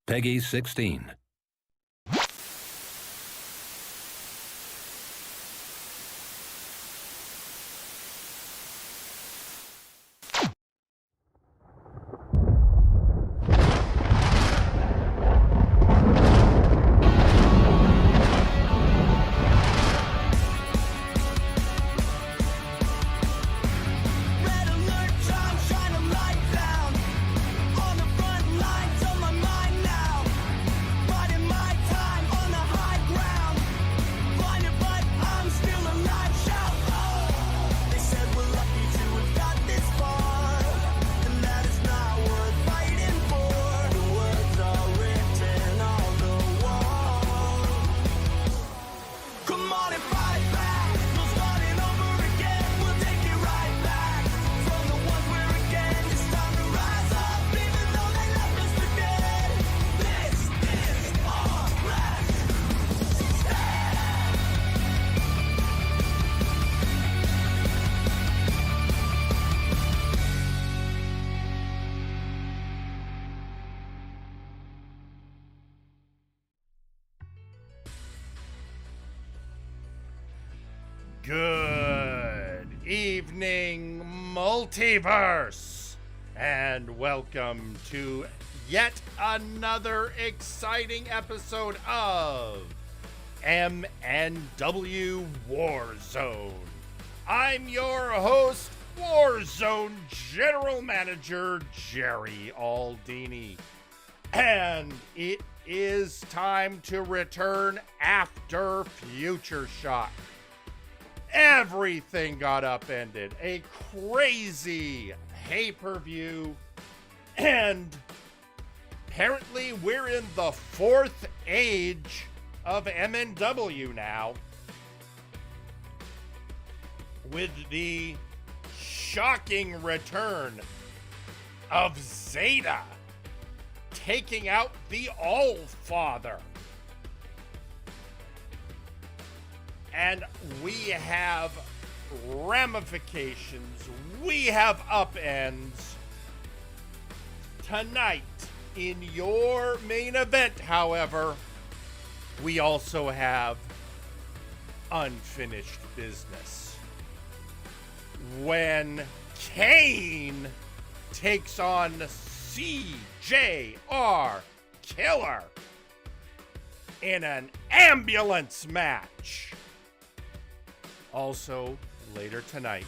Peggy 16. Good evening, Multiverse, and welcome to yet another exciting episode of MNW Warzone. I'm your host, Warzone General Manager Jerry Aldini, and it is time to return after Future Shock. Everything got upended. A crazy pay-per-view. And apparently we're in the fourth age of MNW now. With the shocking return of Zeta taking out the All-Father. And we have ramifications, we have upends. Tonight, in your main event, however, we also have unfinished business. When Kane takes on CJR Killer in an ambulance match. Also, later tonight,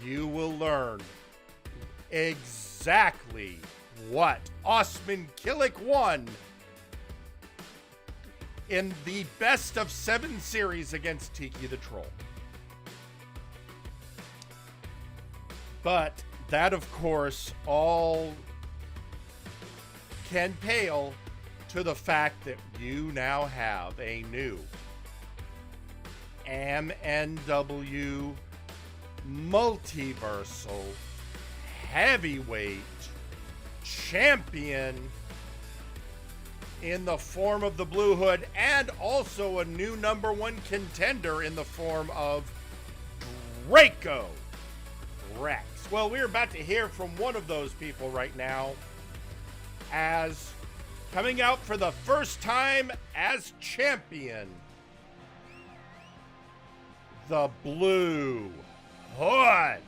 you will learn exactly what Osman Killick won in the best of 7 series against Tiki the Troll. But that, of course, all can pale to the fact that you now have a new MNW Multiversal Heavyweight Champion in the form of the Blue Hood, and also a new #1 contender in the form of Draco Rex. Well, we're about to hear from one of those people right now, as coming out for the first time as champion, the Blue Hood.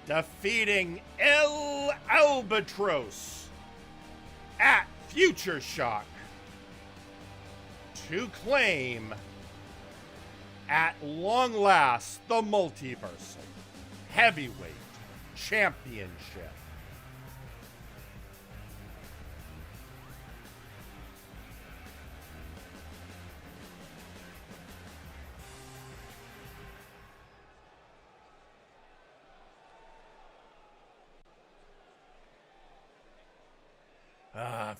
Defeating El Albatros at Future Shock to claim, at long last, the Multiversal Heavyweight Championship.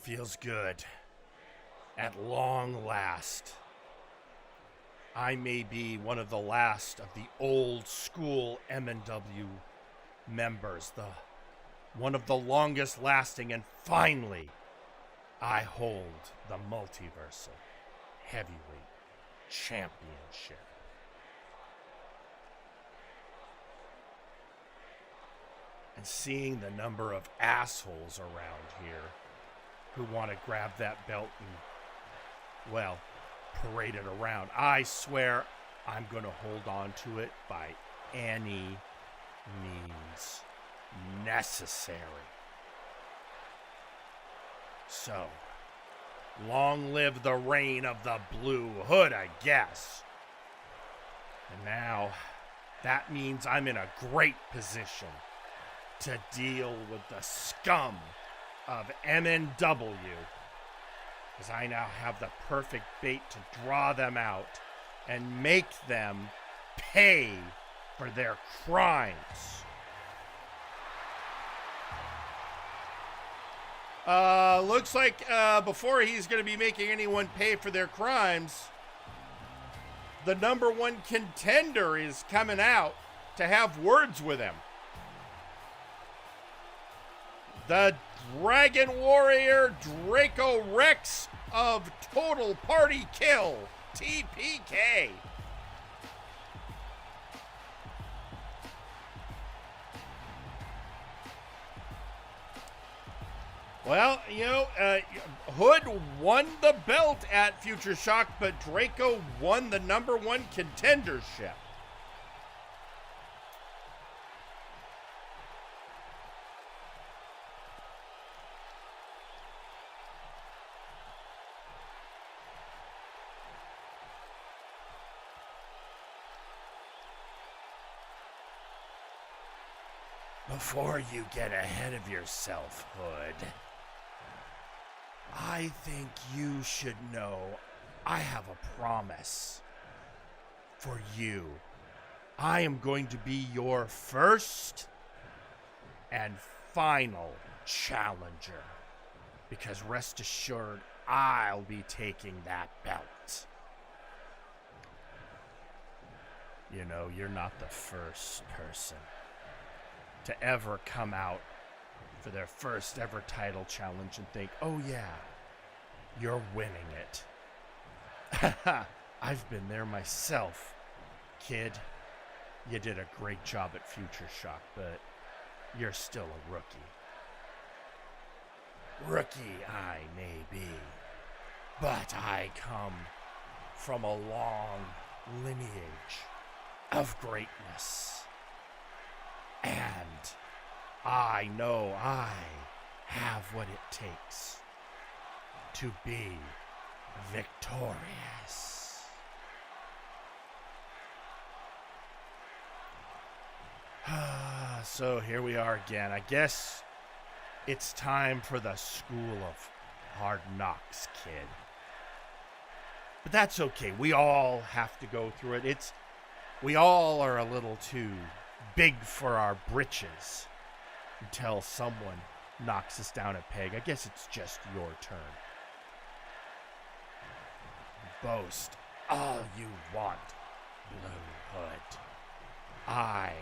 Feels good. At long last. I may be one of the last of the old school MNW members, one of the longest lasting, and finally, I hold the Multiversal Heavyweight Championship. and seeing the number of assholes around here who want to grab that belt and, well, parade it around, I swear I'm going to hold on to it by any means necessary. So, long live the reign of the Blue Hood, I guess. And now, that means I'm in a great position to deal with the scum of MNW, as I now have the perfect bait to draw them out and make them pay for their crimes. Looks like before he's going to be making anyone pay for their crimes, the number one contender is coming out to have words with him. The Dragon Warrior Draco Rex of Total Party Kill, TPK. Well, you know, Hood won the belt at Future Shock, but Draco won the number one contendership. Before you get ahead of yourself, Hood, I think you should know I have a promise for you. I am going to be your first and final challenger, because rest assured, I'll be taking that belt. You know, you're not the first person to ever come out for their first ever title challenge and think, oh yeah, you're winning it. I've been there myself. Kid, you did a great job at Future Shock, but you're still a rookie. Rookie I may be, but I come from a long lineage of greatness. And I know I have what it takes to be victorious. So here we are again. I guess it's time for the School of Hard Knocks, kid. But that's okay. We all have to go through it. We all are a little too big for our britches until someone knocks us down a peg. I guess it's just your turn. Boast all you want, Blue Hood. I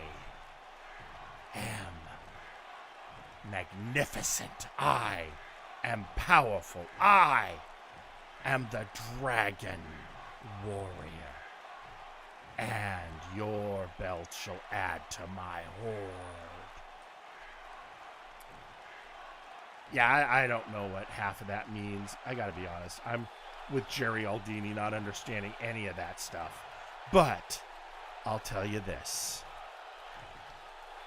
am magnificent. I am powerful. I am the Dragon Warrior. And your belt shall add to my horde. Yeah, I don't know what half of that means. I gotta be honest. I'm with Jerry Aldini, not understanding any of that stuff. But I'll tell you this.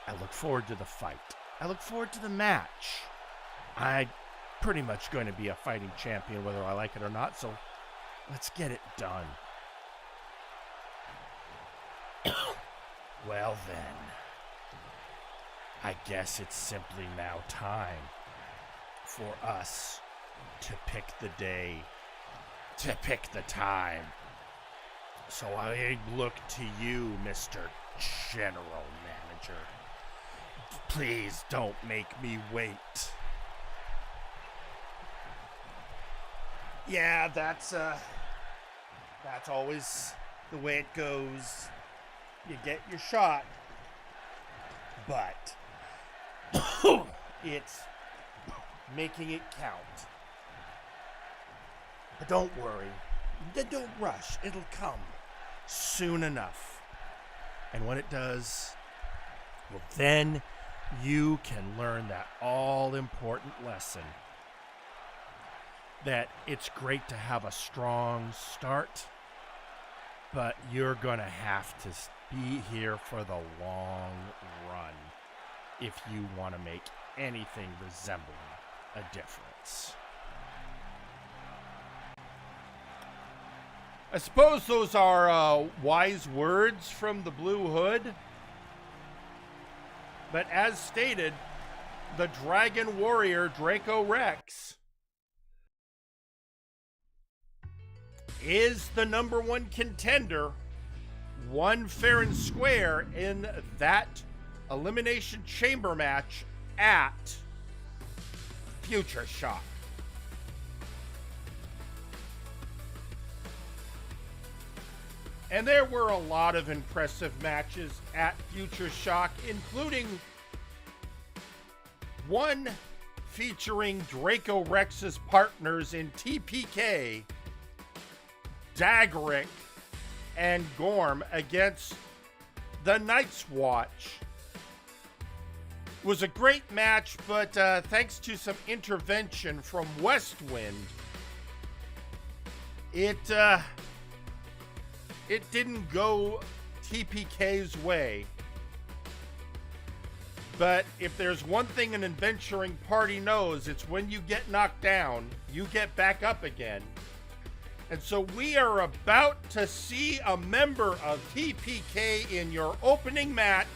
I look forward to the fight. I look forward to the match. I'm pretty much going to be a fighting champion whether I like it or not, so let's get it done. Well then, I guess it's simply now time for us to pick the day, to pick the time. So I look to you, Mr. General Manager. Please don't make me wait. Yeah, that's always the way it goes. You get your shot, but it's making it count. But don't worry. Don't rush. It'll come soon enough. And when it does, well, then you can learn that all-important lesson that it's great to have a strong start, but you're going to have to be here for the long run if you want to make anything resembling a difference. I suppose those are wise words from the Blue Hood. But as stated, the Dragon Warrior Draco Rex is the #1 contender, won fair and square in that Elimination Chamber match at Future Shock. And there were a lot of impressive matches at Future Shock, including one featuring Draco Rex's partners in TPK, Dagrick and Gorm against the Night's Watch. It was a great match, but thanks to some intervention from Westwind, it didn't go TPK's way. But if there's one thing an adventuring party knows, it's when you get knocked down, you get back up again. And so we are about to see a member of TPK in your opening match.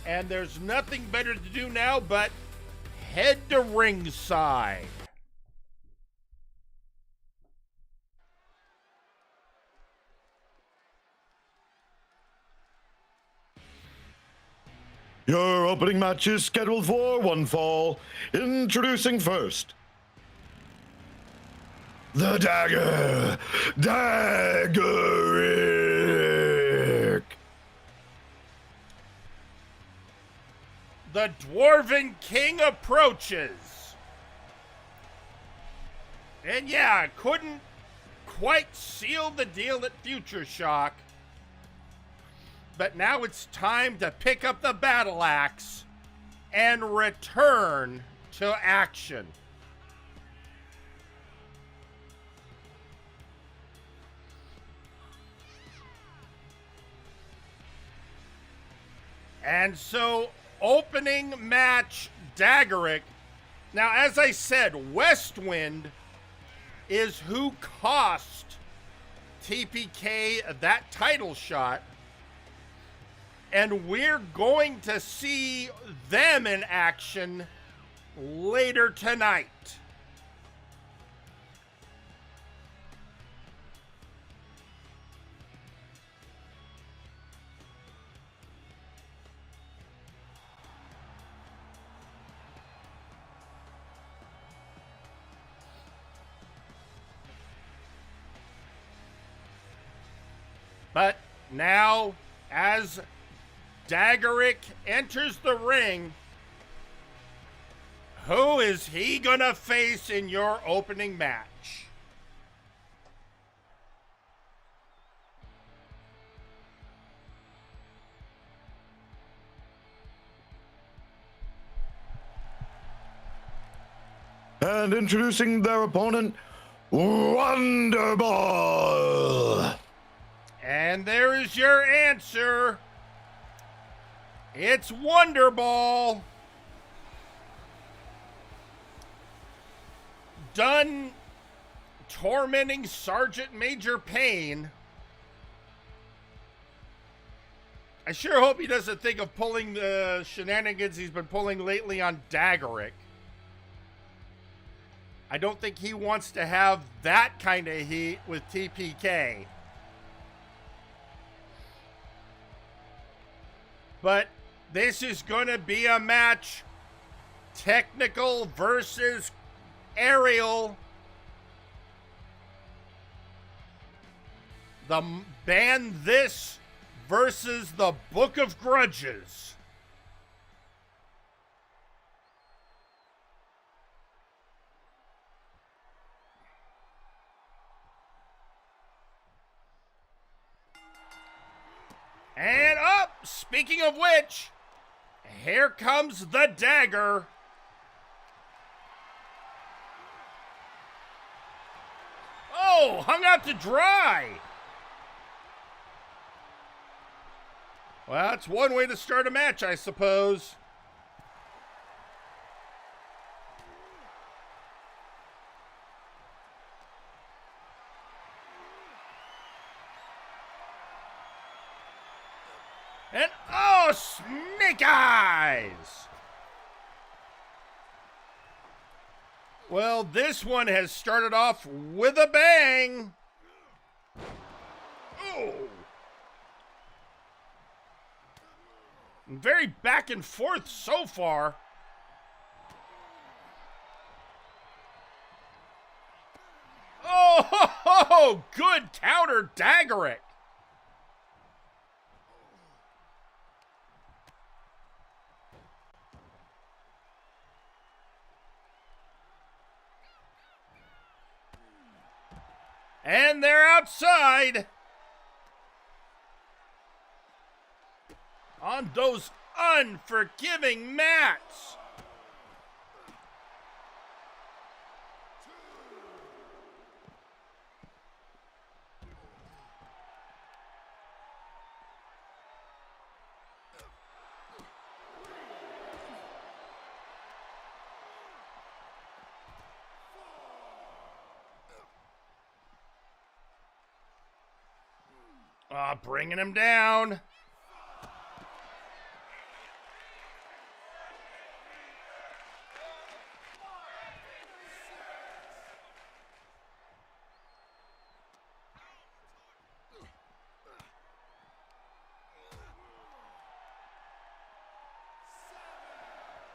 And there's nothing better to do now but head to ringside. Your opening match is scheduled for one fall. Introducing first, the Daggerick. The Dwarven King approaches. And yeah, couldn't quite seal the deal at Future Shock. But now it's time to pick up the battle axe and return to action. And so, opening match, Daggerick. Now, as I said, Westwind is who cost TPK that title shot. And we're going to see them in action later tonight. But now, as Daggerick enters the ring, who is he gonna face in your opening match? And introducing their opponent, Wonderball. And there is your answer. It's Wonderball. Done tormenting Sergeant Major Payne. I sure hope he doesn't think of pulling the shenanigans he's been pulling lately on Daggerick. I don't think he wants to have that kind of heat with TPK. But this is going to be a match, technical versus aerial. The Ban This versus the Book of Grudges. And up speaking of which, here comes the dagger. Oh, hung out to dry. Well, that's one way to start a match, I suppose. And, oh, snake eyes! Well, this one has started off with a bang. Oh! Very back and forth so far. Oh, good counter, Daggerick. And they're outside. On those unforgiving mats. Bringing him down.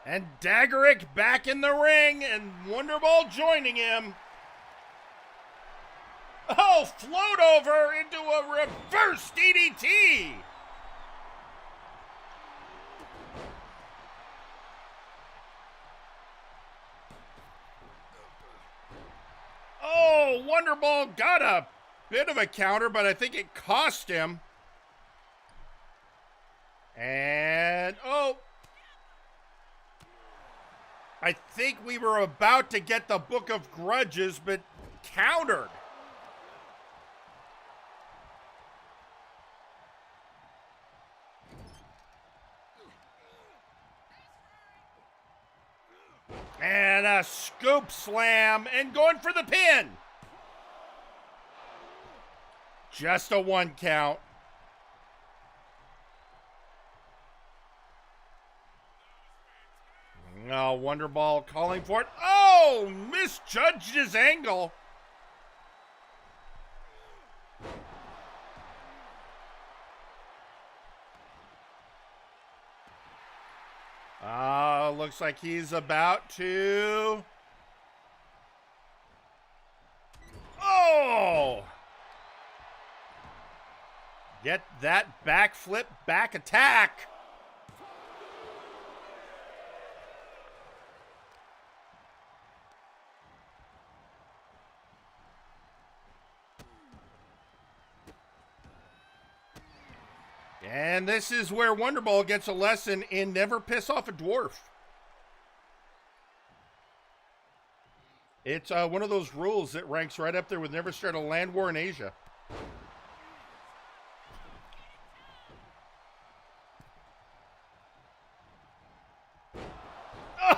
And Daggerick back in the ring, and Wonderball joining him. Oh, float over into a reverse DDT. Oh, Wonderball got a bit of a counter, but I think it cost him. And, oh. I think we were about to get the Book of Grudges, but countered. And a scoop slam and going for the pin. Just a 1 count. Oh, Wonderball calling for it. Oh, misjudged his angle. Looks like he's about to. Oh! Get that backflip back attack. And this is where Wonderball gets a lesson in never piss off a dwarf. It's one of those rules that ranks right up there with never start a land war in Asia.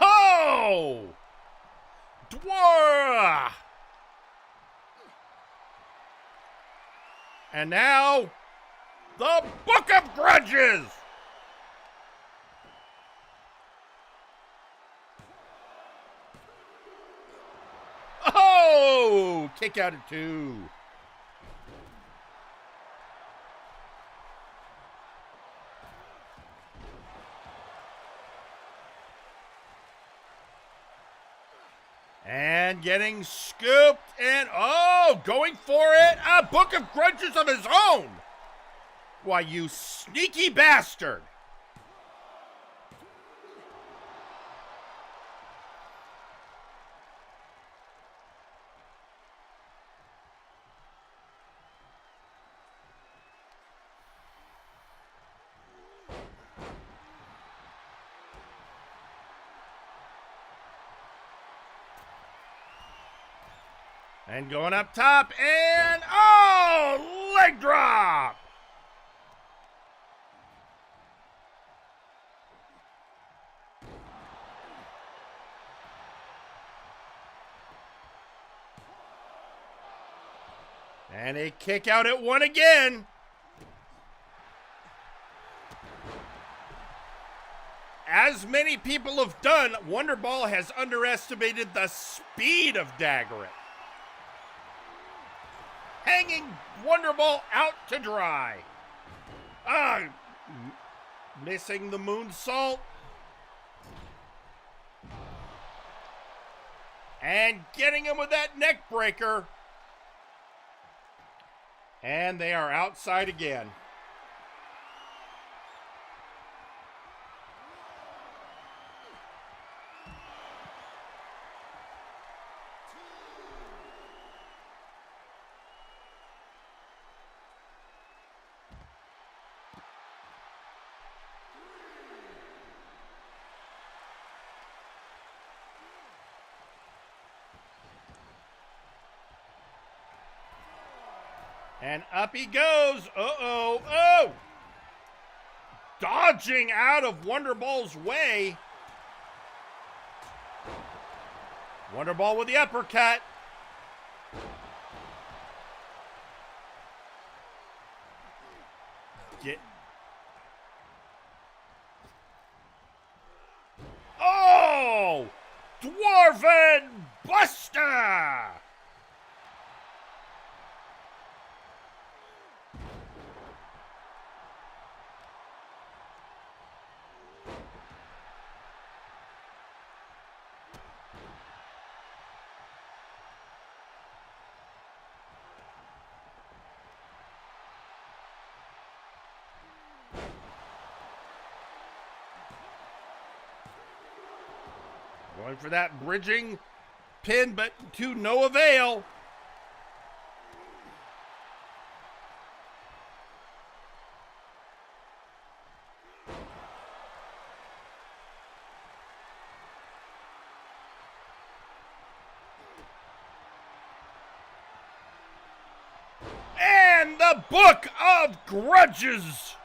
Oh! Dwarf! And now, the Book of Grudges! Oh! Kick out at 2. And getting scooped and, oh, going for it. A Book of Grudges of his own. Why, you sneaky bastard. And going up top, and oh, leg drop. And a kick out at one again. As many people have done, Wonderball has underestimated the speed of Daggerit. Hanging Wonderball out to dry. Missing the moonsault. And getting him with that neck breaker. And they are outside again. And up he goes. Oh. Dodging out of Wonderball's way. Wonderball with the uppercut. Oh! Dwarven Buster! Going for that bridging pin, but to no avail. And the Book of Grudges.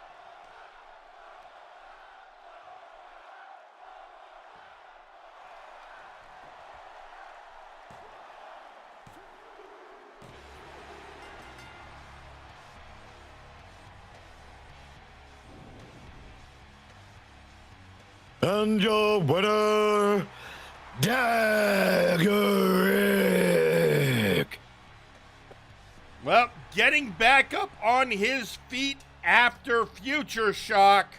And your winner, Daggerit. Well, getting back up on his feet after Future Shock.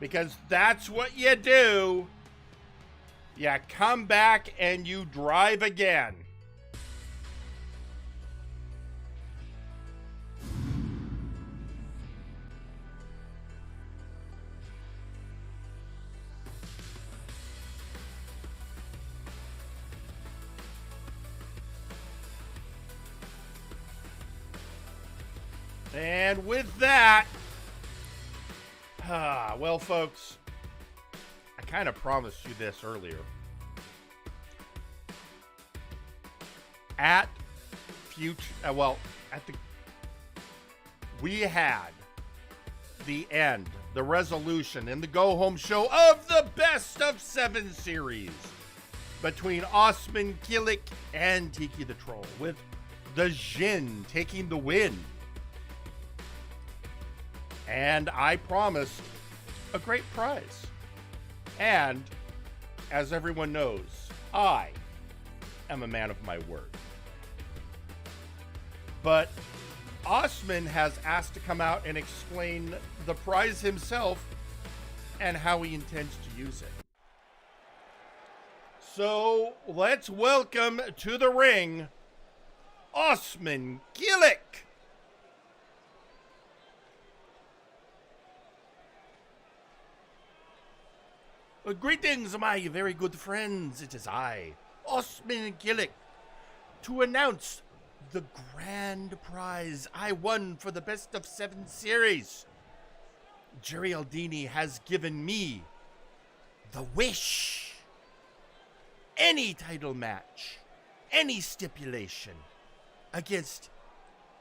Because that's what you do. You come back and you drive again. And with that, well, folks, I kind of promised you this earlier. We had the end, the resolution, and the go-home show of the Best of 7 series between Osman Kilik and Tiki the Troll, with the Jin taking the win. And I promised a great prize. And, as everyone knows, I am a man of my word. But Osman has asked to come out and explain the prize himself and how he intends to use it. So, let's welcome to the ring, Osman Kilik. Greetings, my very good friends. It is I, Osman Kilik, to announce the grand prize I won for the Best of 7 series. Jerry Aldini has given me the wish. Any title match, any stipulation against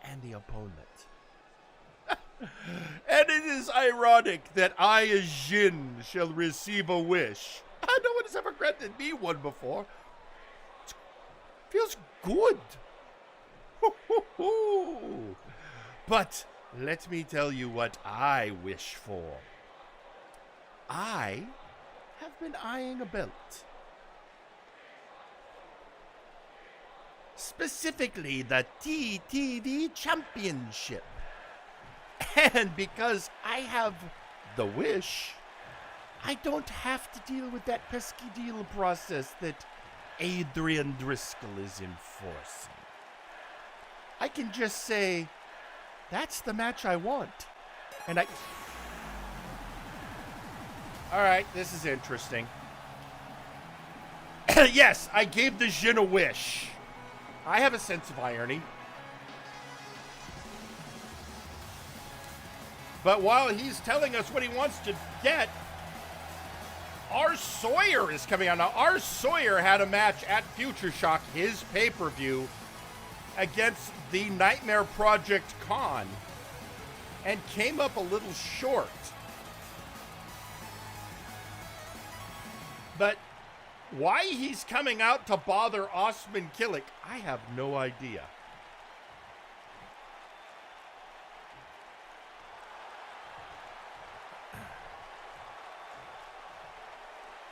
any opponent. And it is ironic that I, as Jin, shall receive a wish. No one has ever granted me one before. It feels good. But let me tell you what I wish for. I have been eyeing a belt. Specifically the TTV Championship. And because I have the wish, I don't have to deal with that pesky deal process that Adrian Driscoll is enforcing. I can just say, that's the match I want. And Alright, this is interesting. Yes, I gave the Jin a wish. I have a sense of irony. But while he's telling us what he wants to get, our Sawyer is coming out. Now, our Sawyer had a match at Future Shock, his pay-per-view, against the Nightmare Project Con, and came up a little short. But why he's coming out to bother Osman Killick, I have no idea.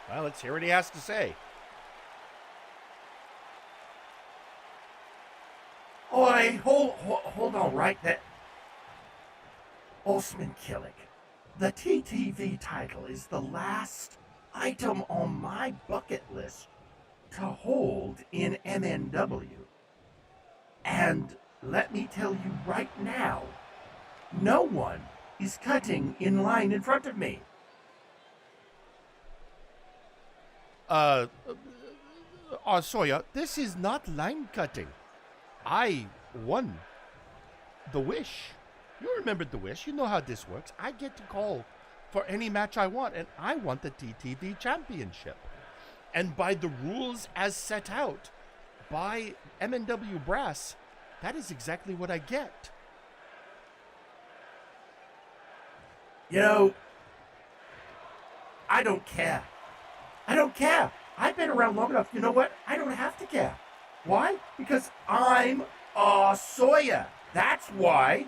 Well, let's hear what he has to say. Oi, hold on right there. Osman Killick, the TTV title is the last item on my bucket list to hold in MNW. And let me tell you right now, no one is cutting in line in front of me. Sawyer, this is not line cutting. I won the wish. You remembered the wish. You know how this works. I get to call for any match I want, and I want the TTV Championship. And by the rules as set out by MNW Brass, that is exactly what I get. You know, I don't care. I don't care. I've been around long enough. You know what? I don't have to care. Why? Because I'm a Sawyer. That's why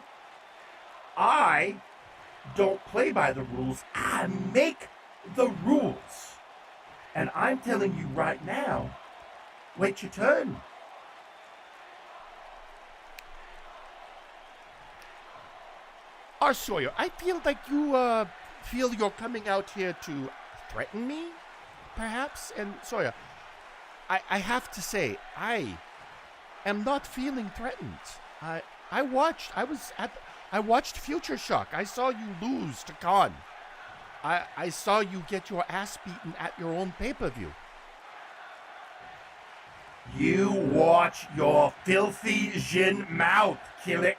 I don't play by the rules. I make the rules. And I'm telling you right now, wait your turn. Sawyer, I feel like you feel you're coming out here to threaten me, perhaps? And Sawyer, I have to say, I am not feeling threatened. I watched Future Shock. I saw you lose to Khan. I saw you get your ass beaten at your own pay-per-view. You watch your filthy Jin mouth, Killick.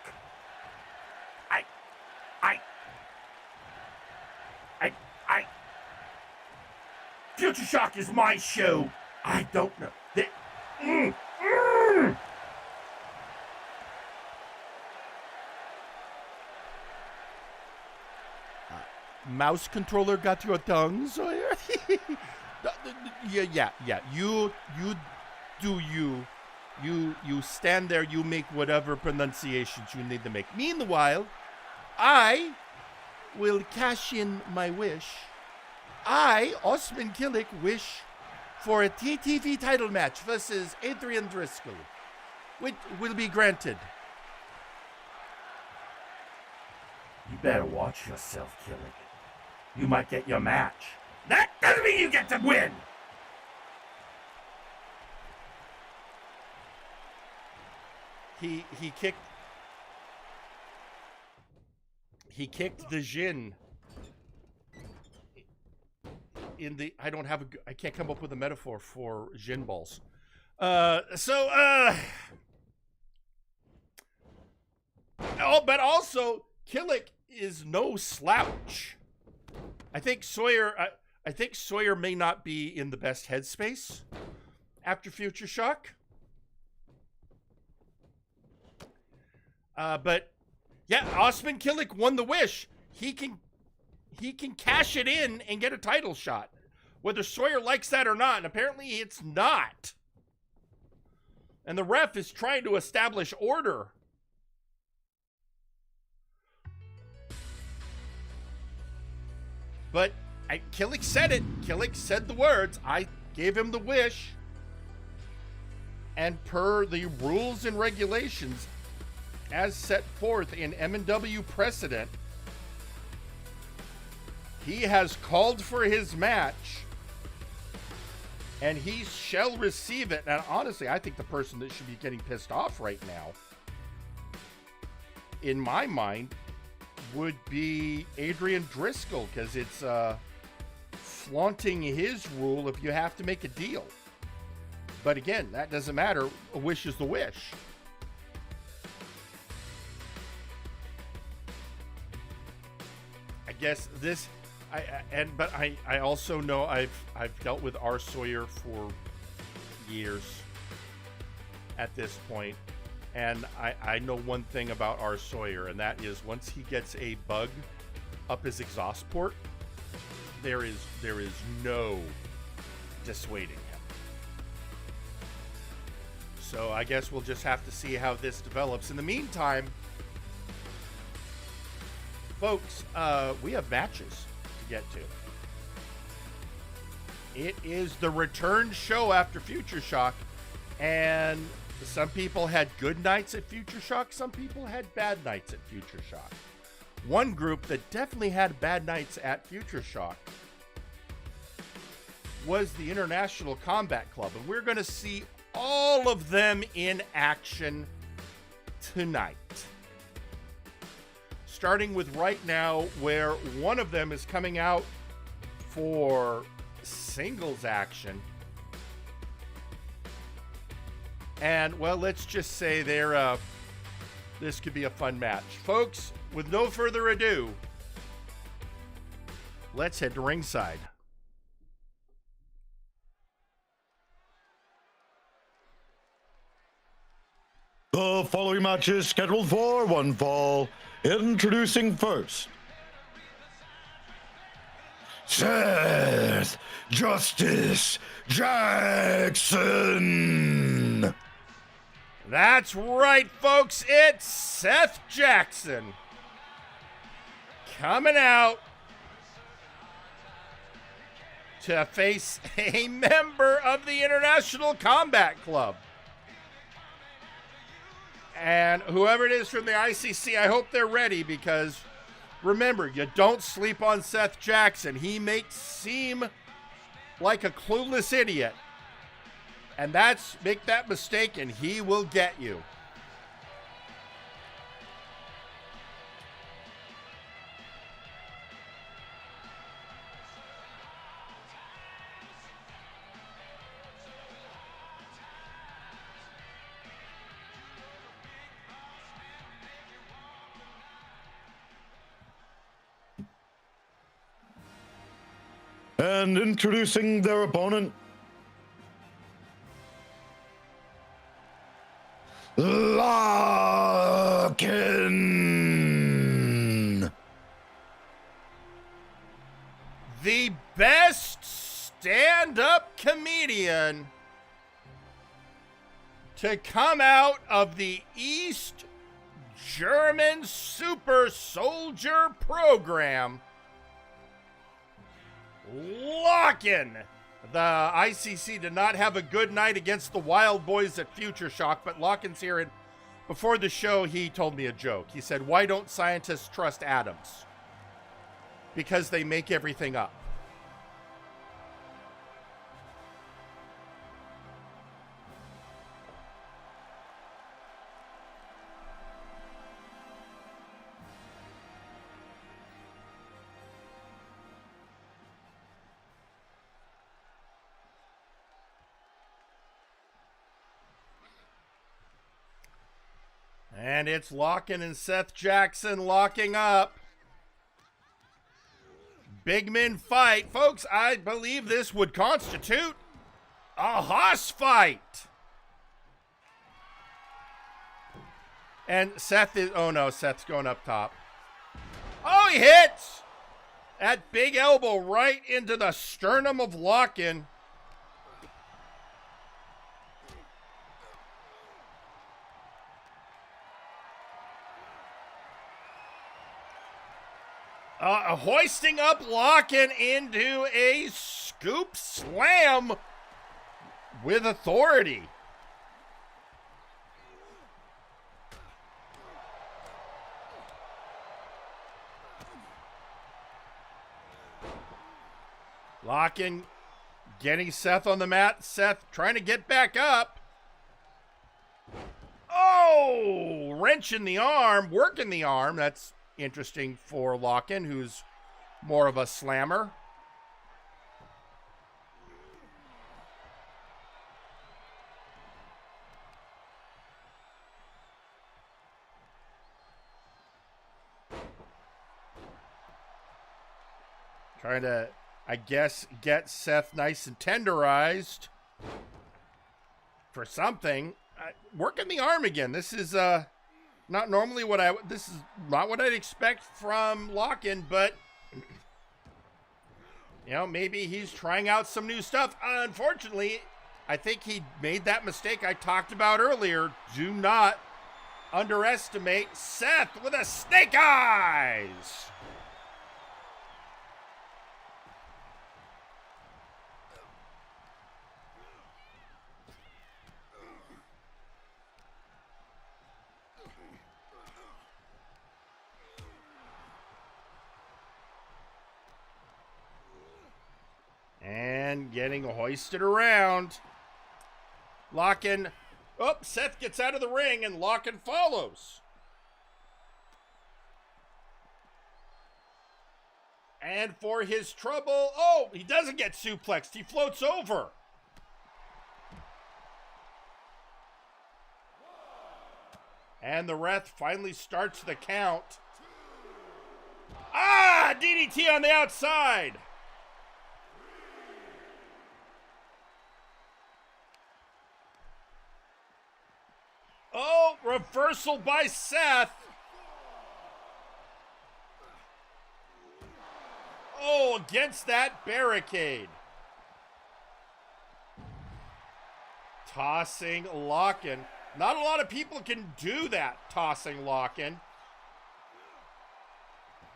Future Shock is my show. I don't know. Mouse controller got your tongue, Sawyer? Yeah. You do you. You stand there, you make whatever pronunciations you need to make. Meanwhile, I will cash in my wish. I, Osman Killick, wish for a TTV title match versus Adrian Driscoll, which will be granted. You better watch yourself, Killick. You might get your match. That doesn't mean you get to win! He kicked the Jin in the I can't come up with a metaphor for Jin balls. But also Killick is no slouch. I think Sawyer may not be in the best headspace after Future Shock. But yeah, Osman Killick won the wish. He can cash it in and get a title shot, whether Sawyer likes that or not. And apparently it's not. And the ref is trying to establish order. But Killick said it. Killick said the words. I gave him the wish. And per the rules and regulations as set forth in MNW precedent, he has called for his match and he shall receive it. And honestly, I think the person that should be getting pissed off right now, in my mind, would be Adrian Driscoll, because it's flaunting his rule if you have to make a deal. But again, that doesn't matter. A wish is the wish. I guess this, but I also know I've dealt with R. Sawyer for years at this point, and I know one thing about R. Sawyer, and that is once he gets a bug up his exhaust port, there is no dissuading him. So I guess we'll just have to see how this develops. In the meantime, folks, we have matches to get to. It is the return show after Future Shock, and some people had good nights at Future Shock, some people had bad nights at Future Shock. One group that definitely had bad nights at Future Shock was the International Combat Club, and we're going to see all of them in action tonight. Starting with right now, where one of them is coming out for singles action. And, well, let's just say this could be a fun match. Folks, with no further ado, let's head to ringside. The following match is scheduled for one fall. Introducing first, Seth Justice Jackson. That's right, folks. It's Seth Jackson coming out to face a member of the International Combat Club. And whoever it is from the ICC, I hope they're ready, because remember, you don't sleep on Seth Jackson. He makes seem like a clueless idiot. And make that mistake and he will get you. And introducing their opponent, Larkin. The best stand-up comedian to come out of the East German Super Soldier program, Larkin. The ICC did not have a good night against the Wild Boys at Future Shock, but Larkin's here, and before the show, he told me a joke. He said, "Why don't scientists trust atoms?" Because they make everything up. And it's Larkin and Seth Jackson locking up. Big men fight. Folks, I believe this would constitute a hoss fight. And Seth is, oh no, Seth's going up top. Oh, he hits! That big elbow right into the sternum of Lock-In. Hoisting up Lock-In into a scoop slam with authority. Lock-In getting Seth on the mat. Seth trying to get back up. Oh, wrench in the arm, working the arm. That's interesting for Lock-In, who's more of a slammer. Trying to, I guess, get Seth nice and tenderized for something. Working the arm again. This is not normally what this is not what I'd expect from Lock-In, but you know, maybe he's trying out some new stuff. Unfortunately, I think he made that mistake I talked about earlier. Do not underestimate Seth with a snake eyes. And getting hoisted around. Lock-In. Oh, Seth gets out of the ring and Lock-In follows. And for his trouble, oh, he doesn't get suplexed. He floats over. And the ref finally starts the count. Ah, DDT on the outside. Oh, reversal by Seth. Oh, against that barricade. Tossing Lock-In. Not a lot of people can do that, tossing Lock-In.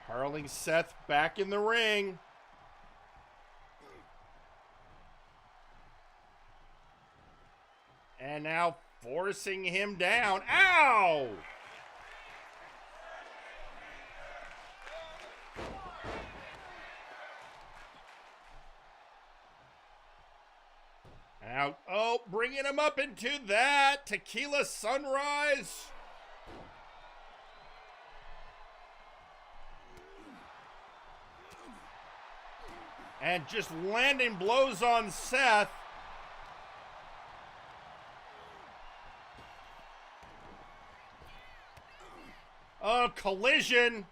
Hurling Seth back in the ring. And now forcing him down. Ow! Now, oh, bringing him up into that tequila sunrise. And just landing blows on Seth. Oh, collision.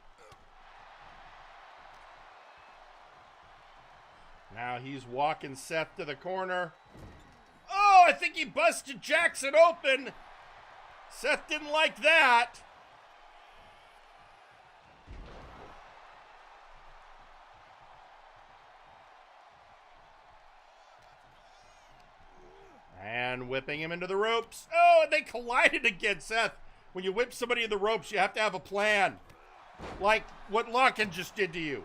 Now he's walking Seth to the corner. Oh, I think he busted Jackson open. Seth didn't like that. And whipping him into the ropes. Oh, and they collided again, Seth. When you whip somebody in the ropes, you have to have a plan. Like what Lock-In just did to you.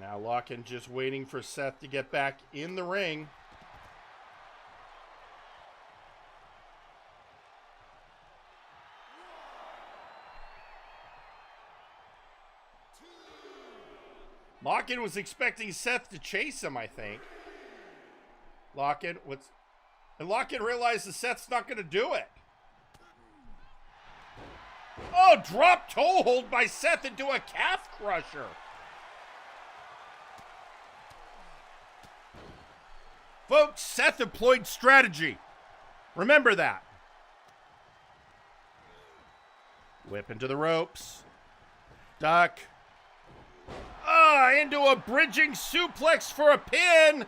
Now Lock-In just waiting for Seth to get back in the ring. Lock-In was expecting Seth to chase him, I think. Lock-In realizes Seth's not going to do it. Oh, drop toe hold by Seth into a calf crusher. Folks, Seth employed strategy. Remember that. Whip into the ropes. Duck. Oh! Into a bridging suplex for a pin.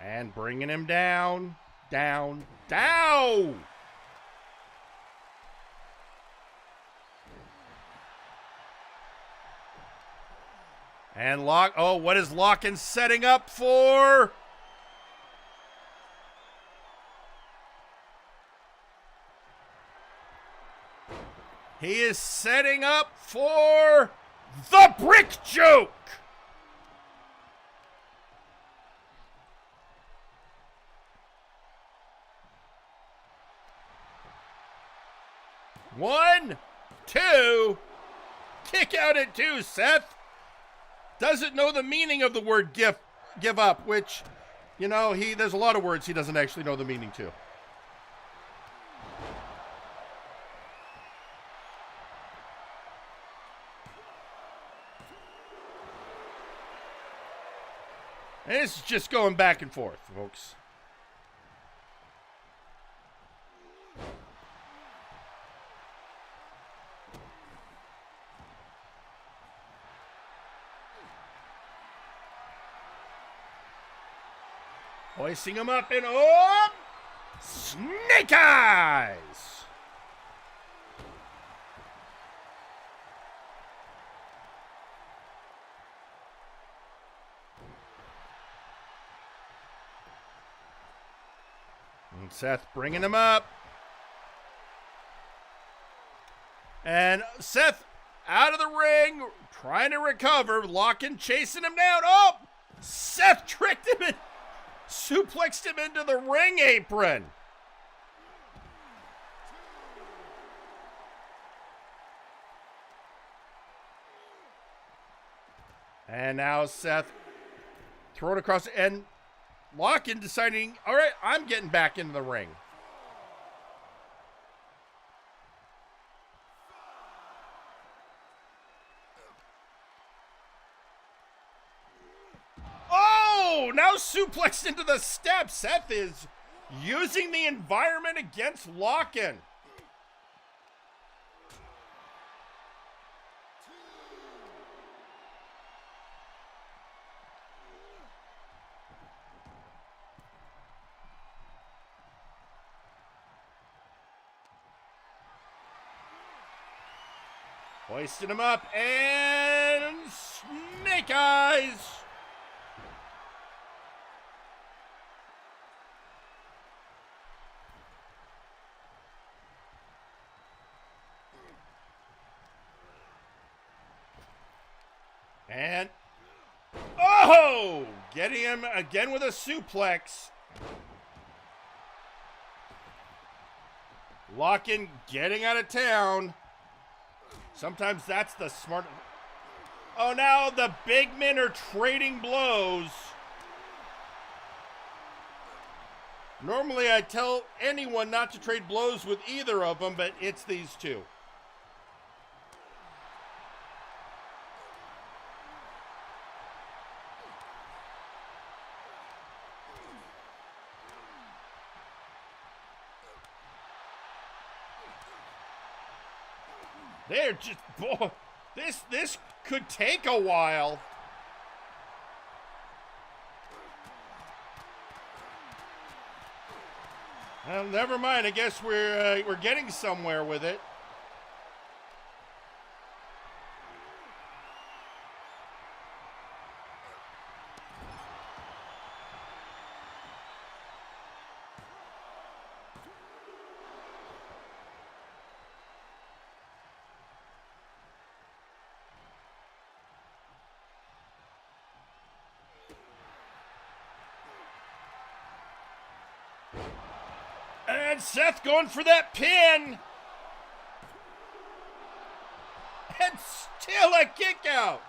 And bringing him down, down, down. And what is Lockin setting up for? He is setting up for the brick joke. One, two, kick out at two, Seth. Doesn't know the meaning of the word give up, which, you know, there's a lot of words he doesn't actually know the meaning to. And it's just going back and forth, folks. Hoisting him up and Snake Eyes! And Seth bringing him up. And Seth out of the ring, trying to recover. Lockin chasing him down. Oh! Seth tricked him and suplexed him into the ring apron. And now Seth thrown across, and Lockin deciding, all right, I'm getting back into the ring. Oh, now suplexed into the steps. Seth is using the environment against Lockin. Hoisting him up, and Snake Eyes. And, oh! Getting him again with a suplex. Lockin getting out of town. Sometimes that's the smart. Oh, now the big men are trading blows. Normally I tell anyone not to trade blows with either of them, but it's these two. They're just, boy, this could take a while. Well, never mind. I guess we're getting somewhere with it. And Seth going for that pin. And still a kick out.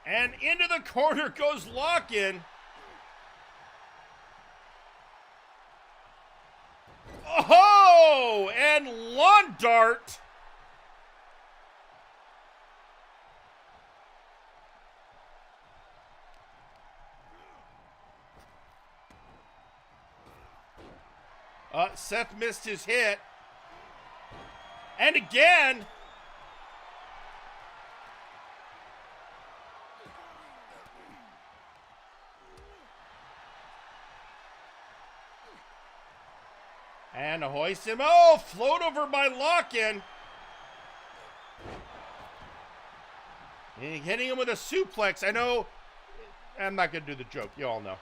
And into the corner goes Lockin. dart. Seth missed his hit. And again. And hoist him. Oh, float over by Lock-In. Hitting him with a suplex. I know. I'm not going to do the joke. You all know.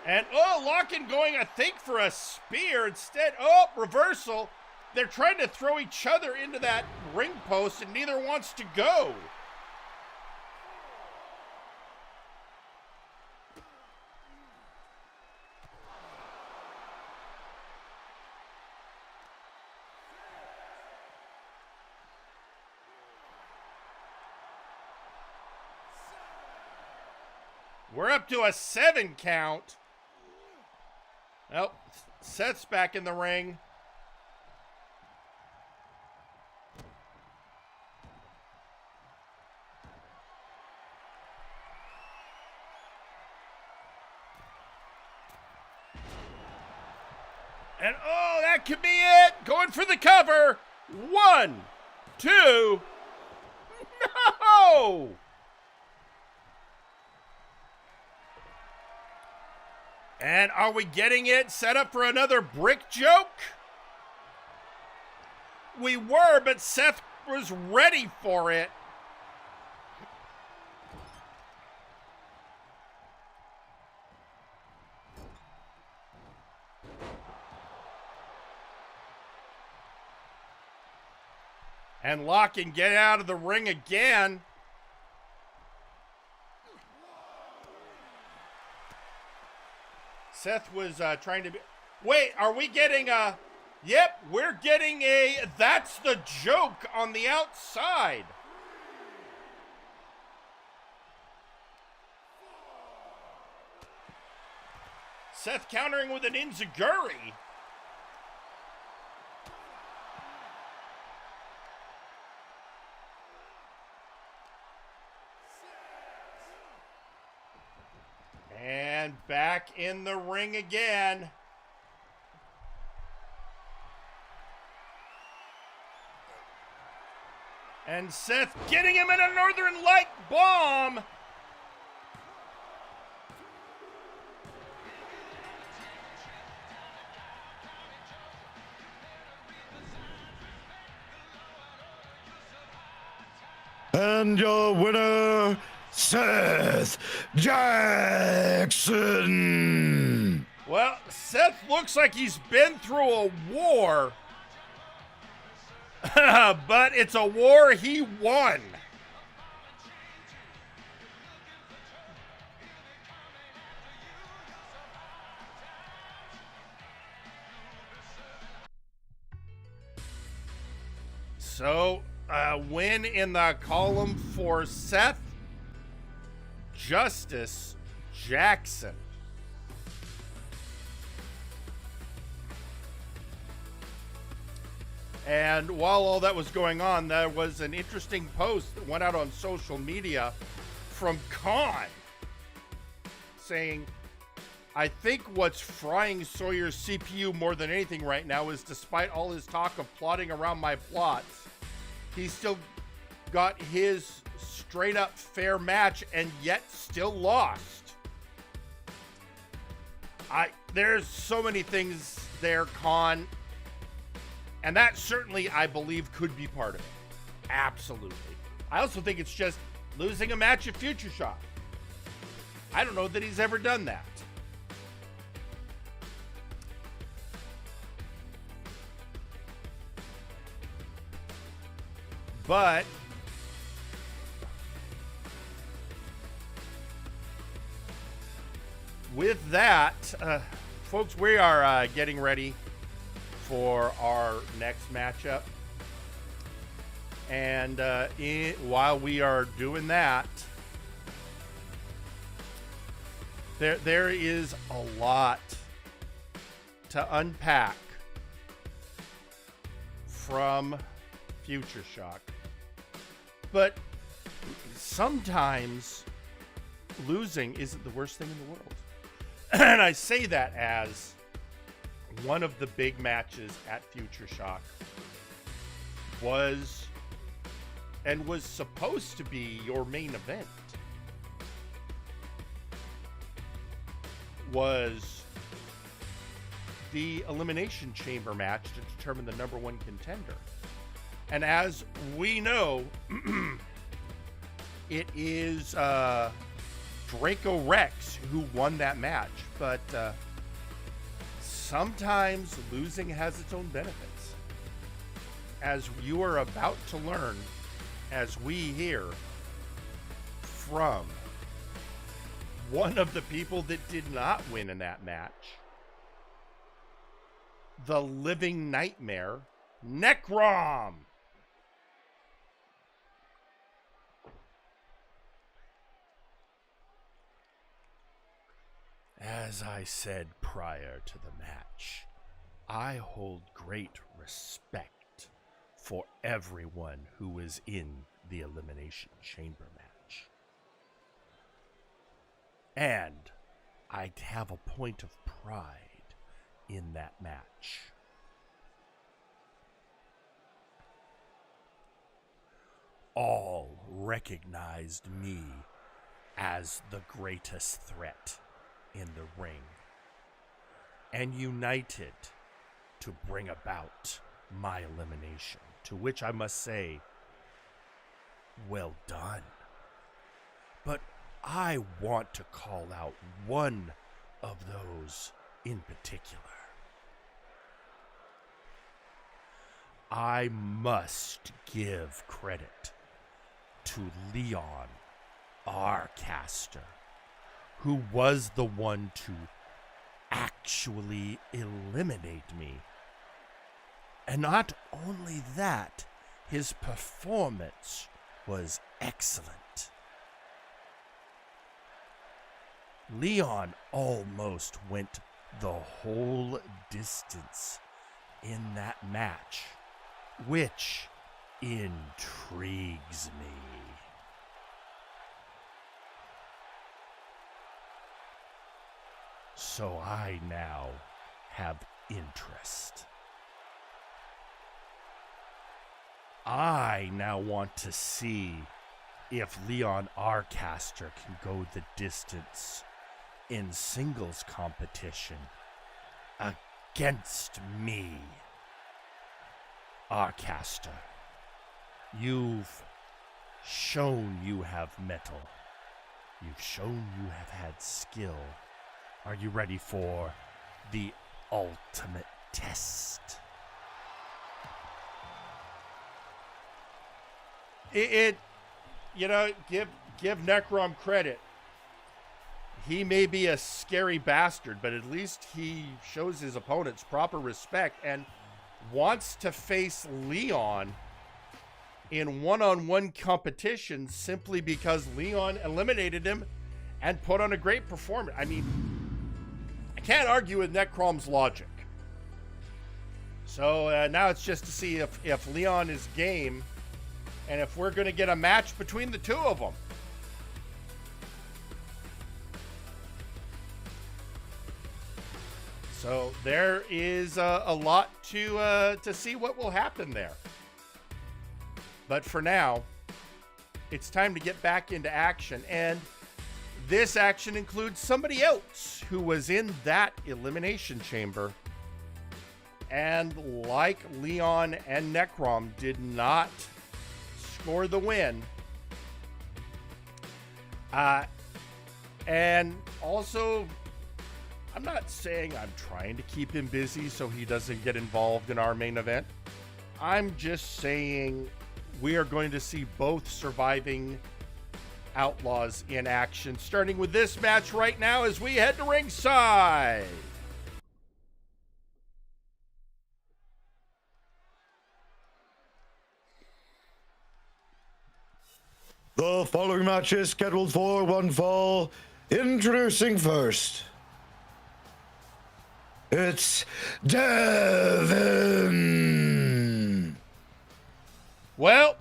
And, oh, Lock-In going, I think, for a spear instead. Oh, reversal. They're trying to throw each other into that ring post, and neither wants to go. We're up to a 7 count. Nope. Seth's back in the ring. And oh, that could be it. Going for the cover. 1, 2. No! And are we getting it set up for another brick joke? We were, but Seth was ready for it. And Lock-In get out of the ring again. Seth was trying to be... Wait, are we getting a... Yep, we're getting a... That's the joke on the outside. Seth countering with an enziguri. And back in the ring again. And Seth getting him in a Northern Light bomb. And your winner, Seth Jackson. Well, Seth looks like he's been through a war. But it's a war he won. So, win in the column for Seth Justice Jackson. And while all that was going on, there was an interesting post that went out on social media from Khan saying, I think what's frying Sawyer's CPU more than anything right now is despite all his talk of plotting around my plots, he's still got his straight up fair match and yet still lost. There's so many things there, Khan. And that certainly, I believe, could be part of it. Absolutely. I also think it's just losing a match at Future Shock. I don't know that he's ever done that. But with that, folks, we are getting ready for our next matchup. And while we are doing that, There is a lot to unpack from Future Shock. But sometimes losing isn't the worst thing in the world. And I say that as one of the big matches at Future Shock was supposed to be your main event. Was the Elimination Chamber match to determine the number one contender. And as we know, it is Draco Rex who won that match. But sometimes losing has its own benefits. As you are about to learn, as we hear from one of the people that did not win in that match, the living nightmare, Necrom. As I said prior to the match, I hold great respect for everyone who was in the Elimination Chamber match. And I have a point of pride in that match. All recognized me as the greatest threat in the ring, and united to bring about my elimination, to which I must say, well done. But I want to call out one of those in particular. I must give credit to Leon Arcaster, who was the one to actually eliminate me. And not only that, his performance was excellent. Leon almost went the whole distance in that match, which intrigues me. So I now have interest. I now want to see if Leon Arcaster can go the distance in singles competition against me. Arcaster, you've shown you have mettle. You've shown you have had skill. Are you ready for the ultimate test? Give Necrom credit. He may be a scary bastard, but at least he shows his opponents proper respect and wants to face Leon in one-on-one competition simply because Leon eliminated him and put on a great performance. I mean, I can't argue with Necrom's logic. So now it's just to see if Leon is game and if we're going to get a match between the two of them. So there is a lot to see what will happen there. But for now, it's time to get back into action. And this action includes somebody else who was in that elimination chamber. And like Leon and Necrom, did not score the win. And also, I'm not saying I'm trying to keep him busy so he doesn't get involved in our main event. I'm just saying we are going to see both surviving outlaws in action, starting with this match right now as we head to ringside. The following match is scheduled for one fall Introducing first, it's Devin. Well,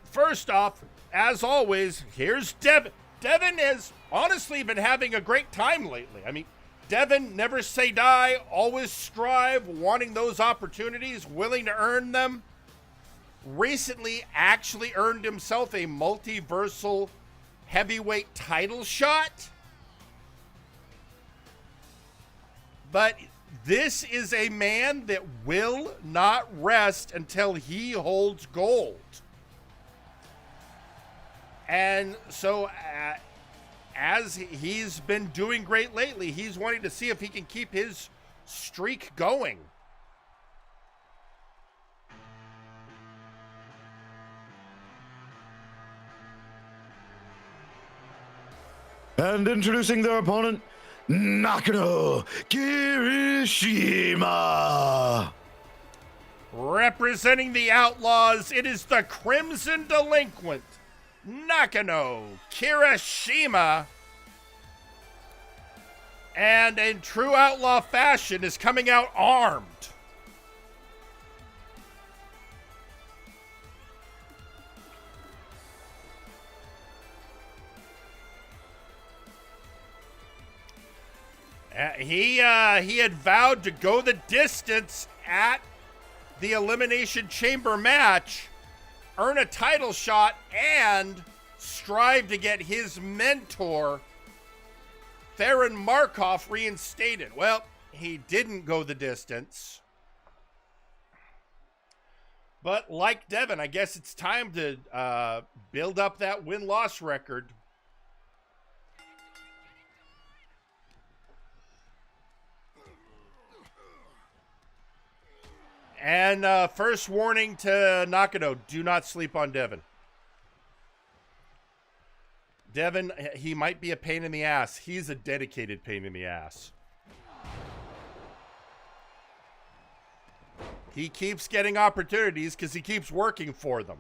first off, as always, here's Devin. Devin has honestly been having a great time lately. I mean, Devin, never say die, always strive, wanting those opportunities, willing to earn them. Recently actually earned himself a multiversal heavyweight title shot. But this is a man that will not rest until he holds gold. And so, as he's been doing great lately, he's wanting to see if he can keep his streak going. And introducing their opponent, Nakano Kirishima. Representing the Outlaws, it is the Crimson Delinquent, Nakano Kirishima. And in true outlaw fashion, is coming out armed. He had vowed to go the distance at the Elimination Chamber match, earn a title shot, and strive to get his mentor, Theron Markov, reinstated. Well, he didn't go the distance. But like Devin, I guess it's time to build up that win-loss record. And first warning to Nakano, do not sleep on Devin. Devin, he might be a pain in the ass. He's a dedicated pain in the ass. He keeps getting opportunities because he keeps working for them.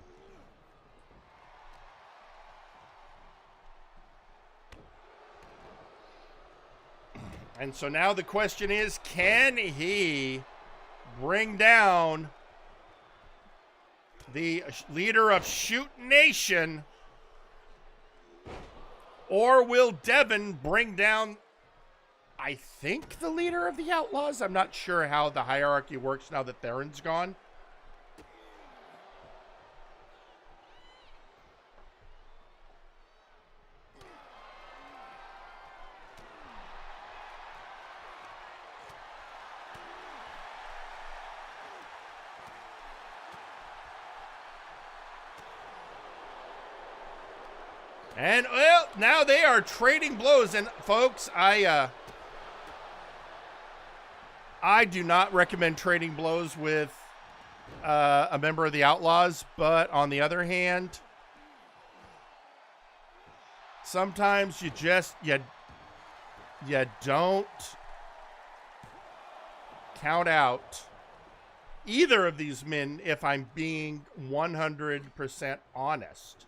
And so now the question is, can he bring down the leader of Shoot Nation, or will Devin bring down, I think, the leader of the Outlaws? I'm not sure how the hierarchy works now that Theron's gone. And, well, now they are trading blows. And, folks, I do not recommend trading blows with a member of the Outlaws. But, on the other hand, sometimes you just, you don't count out either of these men, if I'm being 100% honest.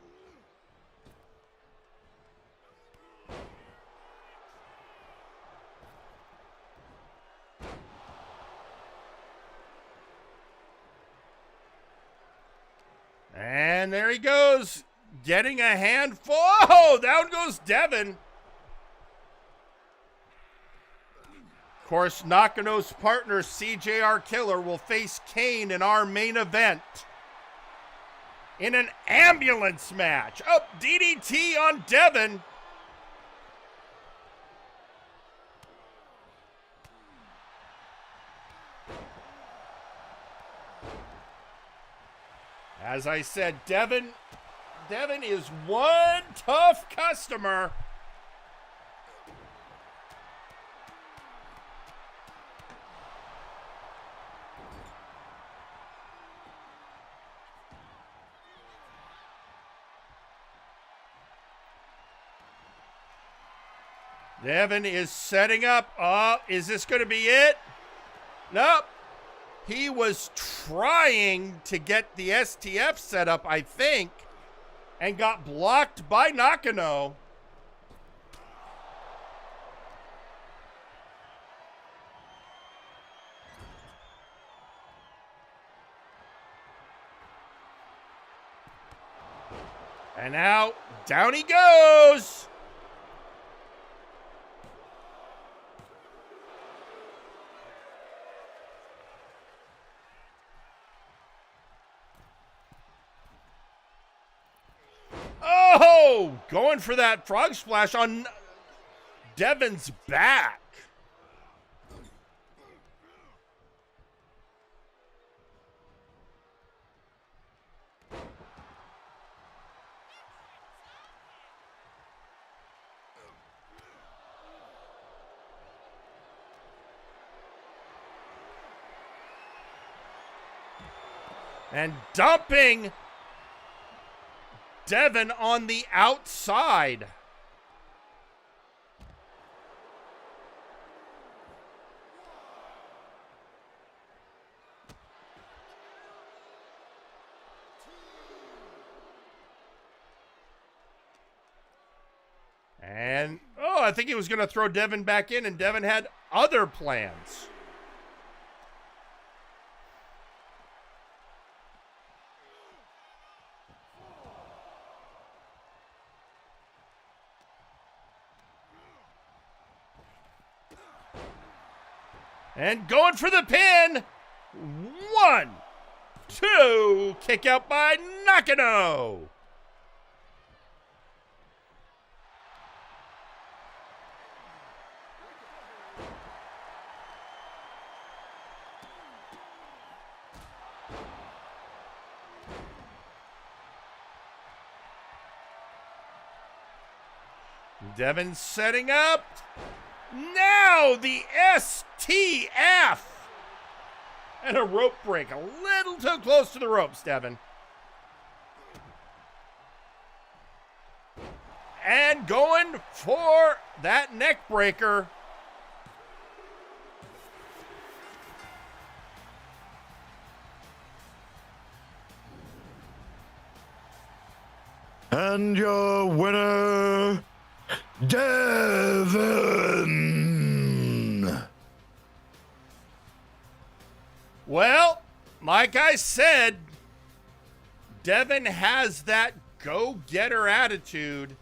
And there he goes, getting a handful. Oh, down goes Devin. Of course, Nakano's partner, CJR Killer, will face Kane in our main event in an ambulance match. Up DDT on Devin. As I said, Devin is one tough customer. Devin is setting up. Oh, is this going to be it? Nope. He was trying to get the STF set up, I think, and got blocked by Nakano. And now, down he goes. Oh, going for that frog splash on Devin's back. And dumping Devin on the outside. And, I think he was going to throw Devin back in, and Devin had other plans. And going for the pin. 1, 2, kick out by Nakano. Devin setting up. Now the STF. And a rope break. A little too close to the ropes, Devin. And going for that neck breaker. And your winner, Devin. Well, like I said, Devin has that go-getter attitude.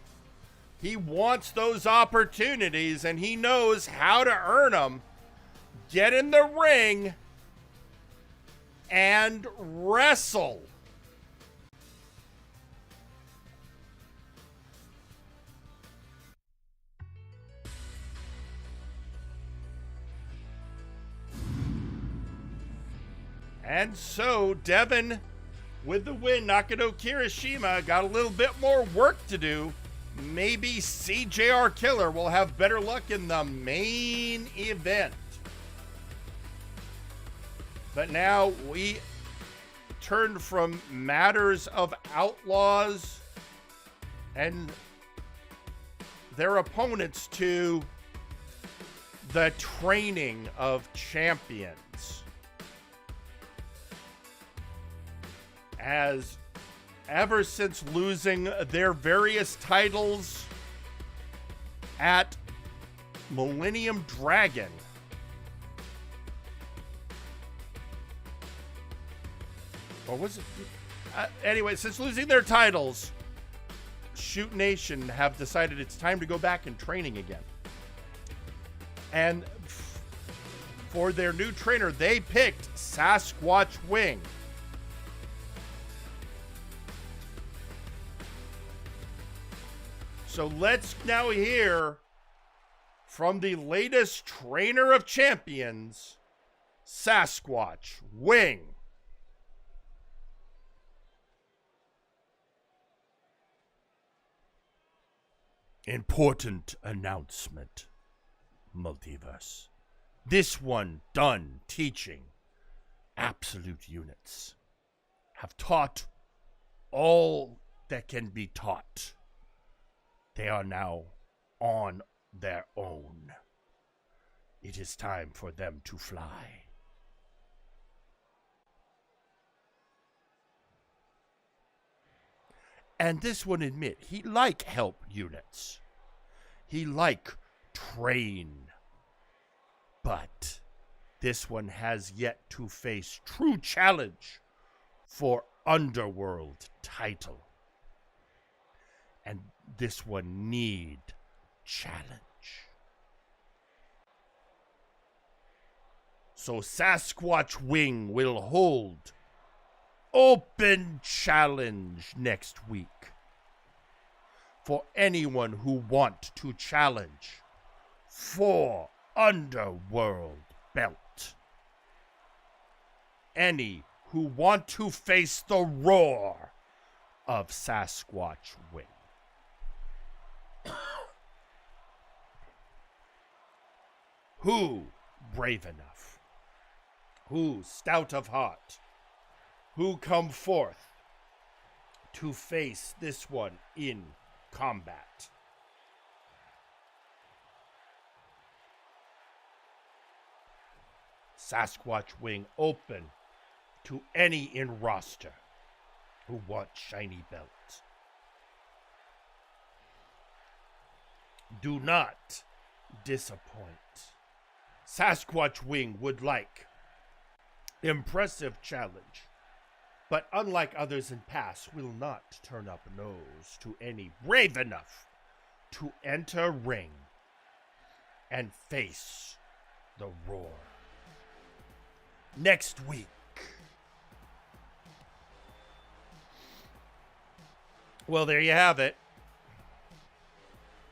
He wants those opportunities, and he knows how to earn them. Get in the ring and wrestle. And so, Devin, with the win, Nakano Kirishima got a little bit more work to do. Maybe CJR Killer will have better luck in the main event. But now we turn from matters of outlaws and their opponents to the training of champions. As ever since losing their various titles at Millennium Dragon, or was it? Anyway, since losing their titles, Shoot Nation have decided it's time to go back in training again. And for their new trainer, they picked Sasquatch Wing. So let's now hear from the latest trainer of champions, Sasquatch Wing. Important announcement, Multiverse. This one done teaching absolute units. Have taught all that can be taught. They are now on their own. It is time for them to fly. And this one admit, he like help units. He like train. But this one has yet to face true challenge for Underworld title. And this one need challenge. So Sasquatch Wing will hold open challenge next week for anyone who want to challenge for Underworld belt. Any who want to face the roar of Sasquatch Wing. Who brave enough? Who stout of heart? Who come forth to face this one in combat? Sasquatch Wing open to any in roster who want shiny belts. Do not disappoint. Sasquatch Wing would like impressive challenge, but unlike others in past, will not turn up nose to any brave enough to enter ring and face the roar. Next week. Well, there you have it.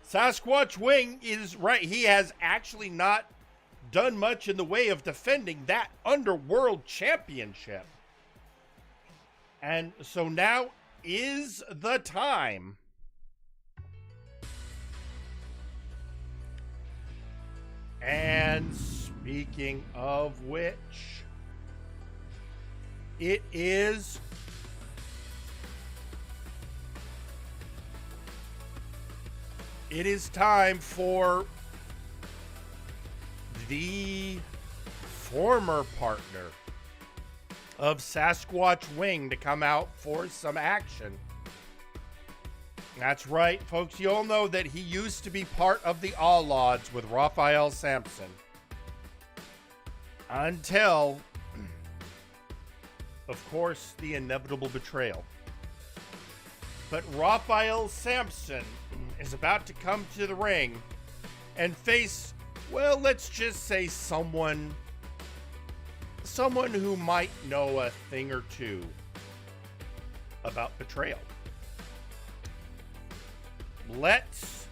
Sasquatch Wing is right. He has actually not done much in the way of defending that Underworld Championship. And so now is the time and speaking of which, it is time for the former partner of Sasquatch Wing to come out for some action. That's right, folks. You all know that he used to be part of the All Odds with Raphael Sampson. Until, of course, the inevitable betrayal. But Raphael Sampson is about to come to the ring and face, well, let's just say someone who might know a thing or two about betrayal. Let's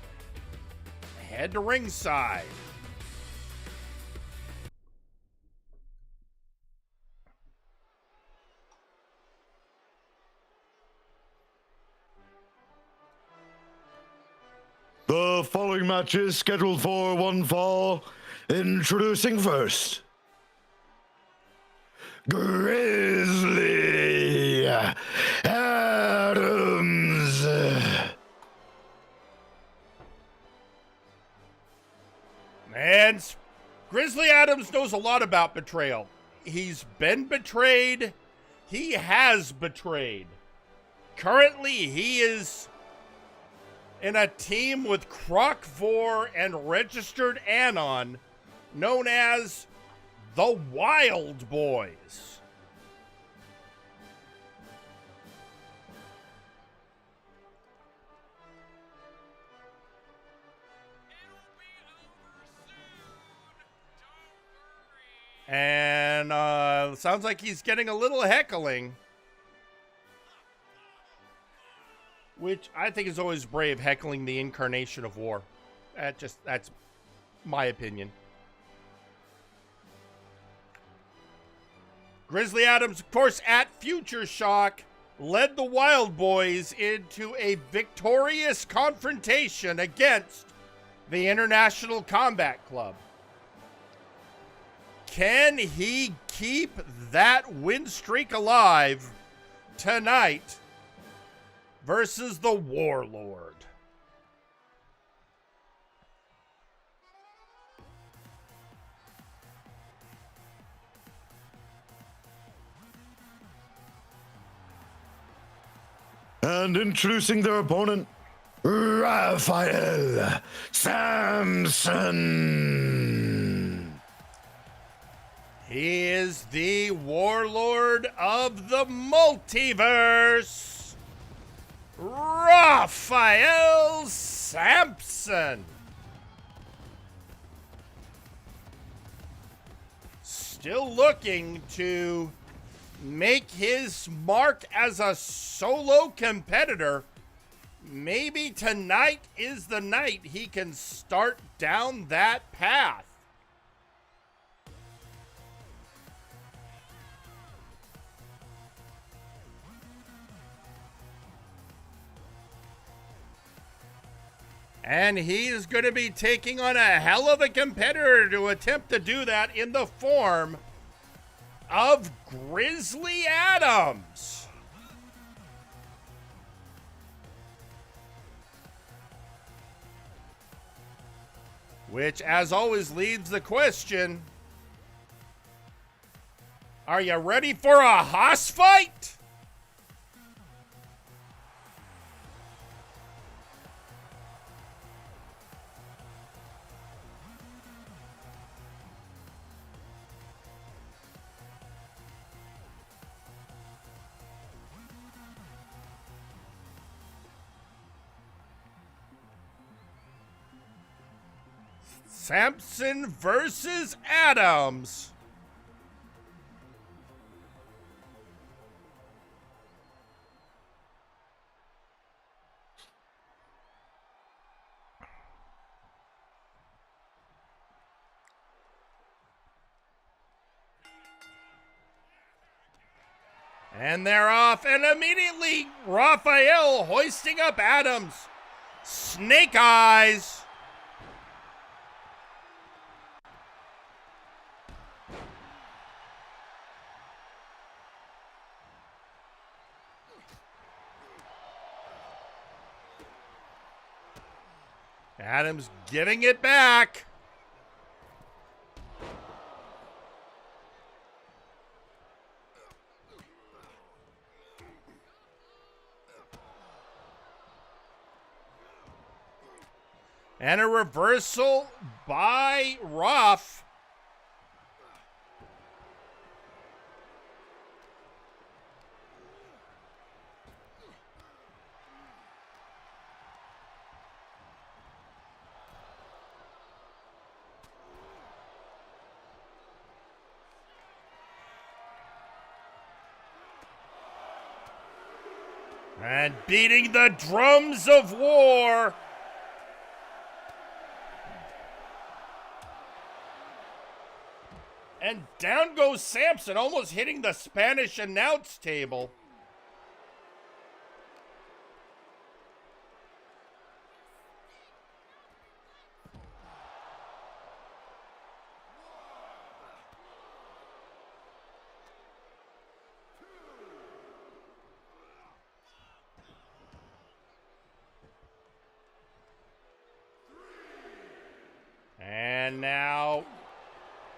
head to ringside. The following match is scheduled for one fall. Introducing first, Grizzly Adams. Man, Grizzly Adams knows a lot about betrayal. He's been betrayed. He has betrayed. Currently, he is in a team with Croc4 and Registered Anon, known as the Wild Boys. And sounds like he's getting a little heckling, which I think is always brave, heckling the incarnation of war. That's my opinion. Grizzly Adams, of course, at Future Shock, led the Wild Boys into a victorious confrontation against the International Combat Club. Can he keep that win streak alive tonight versus the Warlord? And introducing their opponent, Raphael Sampson. He is the Warlord of the Multiverse. Raphael Sampson. Still looking to make his mark as a solo competitor. Maybe tonight is the night he can start down that path. And he is going to be taking on a hell of a competitor to attempt to do that in the form of Grizzly Adams. Which, as always, leads the question, are you ready for a hoss fight? Sampson versus Adams. And they're off, and immediately Raphael hoisting up Adams. Snake eyes. Adams giving it back. And a reversal by Ruff. And beating the drums of war. And down goes Sampson, almost hitting the Spanish announce table. And now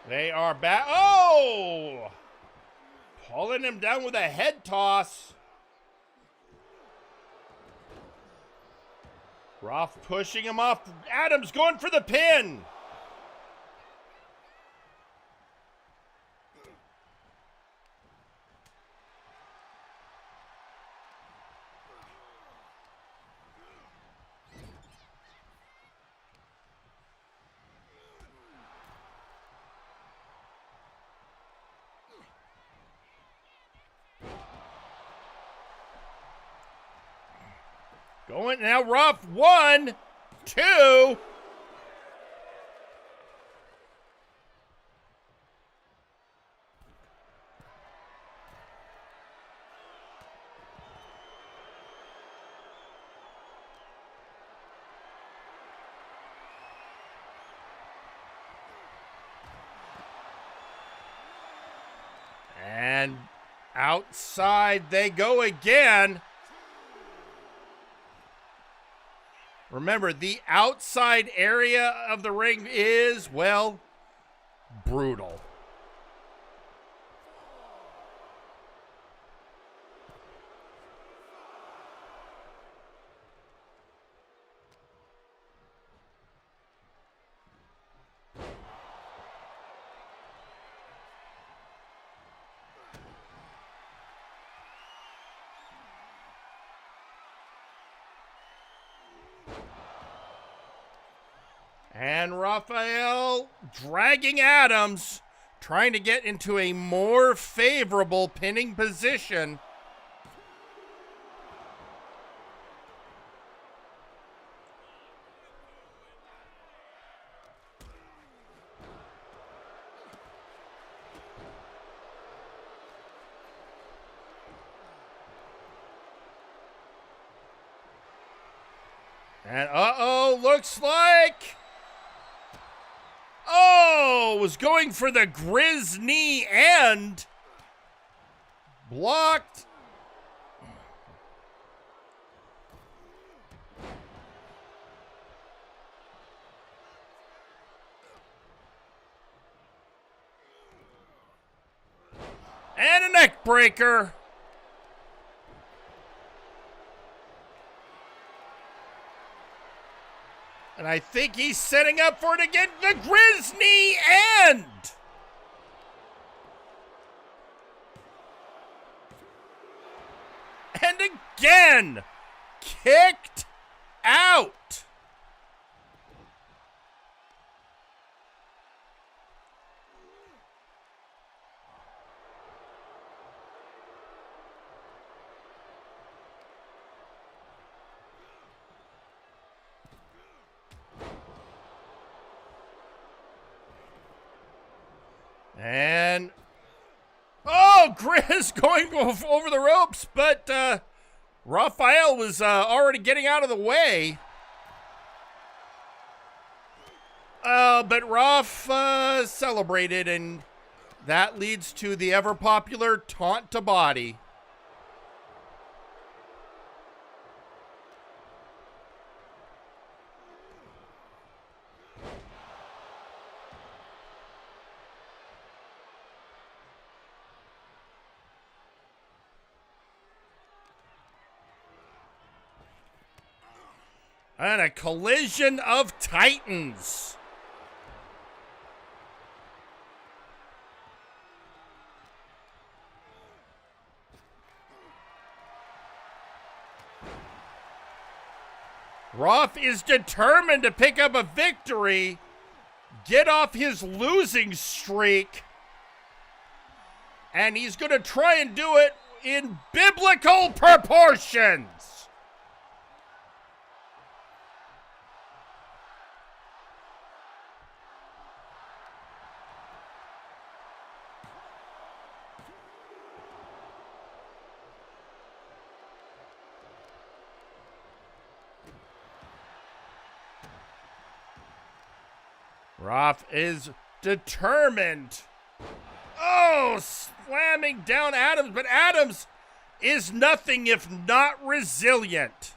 they are back. Oh! Pulling him down with a head toss. Ruff pushing him off. Adams going for the pin. Going now, Ruff. 1, 2. And outside they go again. Remember, the outside area of the ring is, well, brutal. And Raphael dragging Adams, trying to get into a more favorable pinning position. And looks like... was going for the Grizz knee and blocked. And a neck breaker. And I think he's setting up for it again. The Grizz knee and... And again, kicked out. And, Grizz going over the ropes, but Raphael was already getting out of the way. But Raph celebrated, and that leads to the ever-popular taunt to body. And a collision of titans. Roth is determined to pick up a victory, get off his losing streak, and he's going to try and do it in biblical proportions. Roth is determined. Slamming down Adams, but Adams is nothing if not resilient.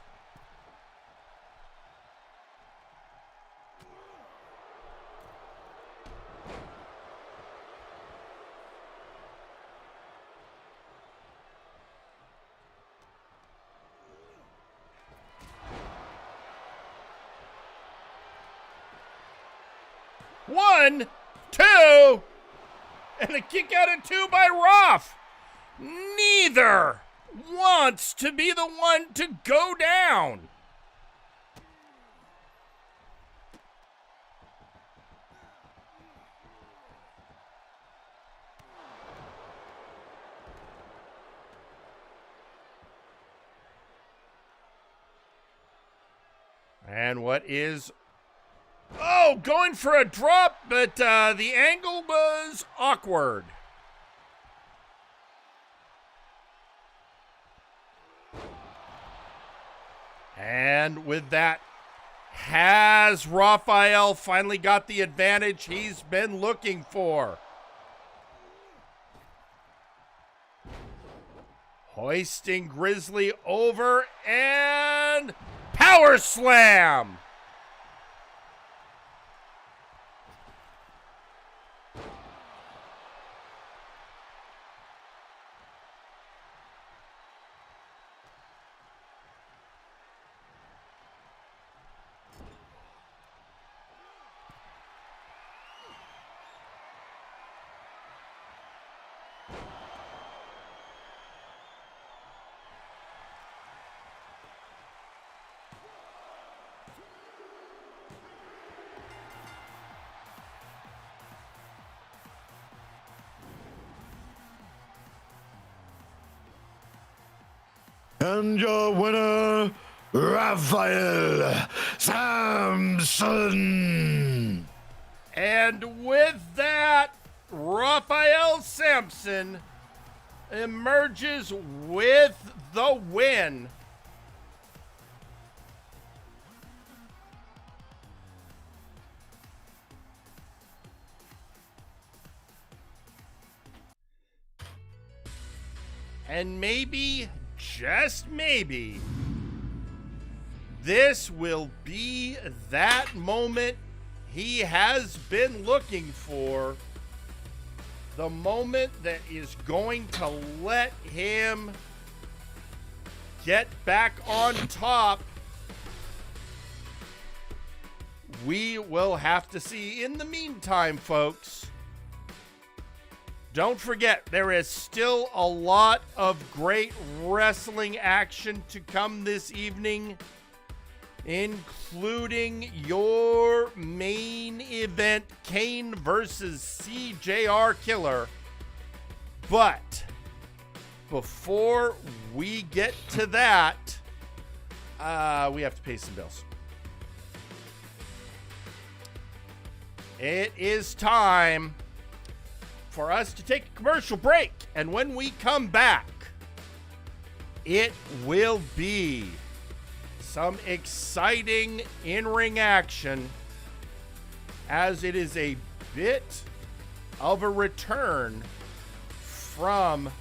One, two, and a kick out at two by Roth. Neither wants to be the one to go down. And what is... going for a drop, but the angle was awkward. And with that, has Raphael finally got the advantage he's been looking for? Hoisting Grizzly over and power slam. and your winner, Raphael Samson. And with that, Raphael Samson emerges with the win. And maybe, just maybe, this will be that moment he has been looking for. The moment that is going to let him get back on top. We will have to see. In the meantime, folks, don't forget, there is still a lot of great wrestling action to come this evening, including your main event, Kane versus CJR Killer. But before we get to that, we have to pay some bills. It is time for us to take a commercial break, and when we come back, it will be some exciting in-ring action, as it is a bit of a return from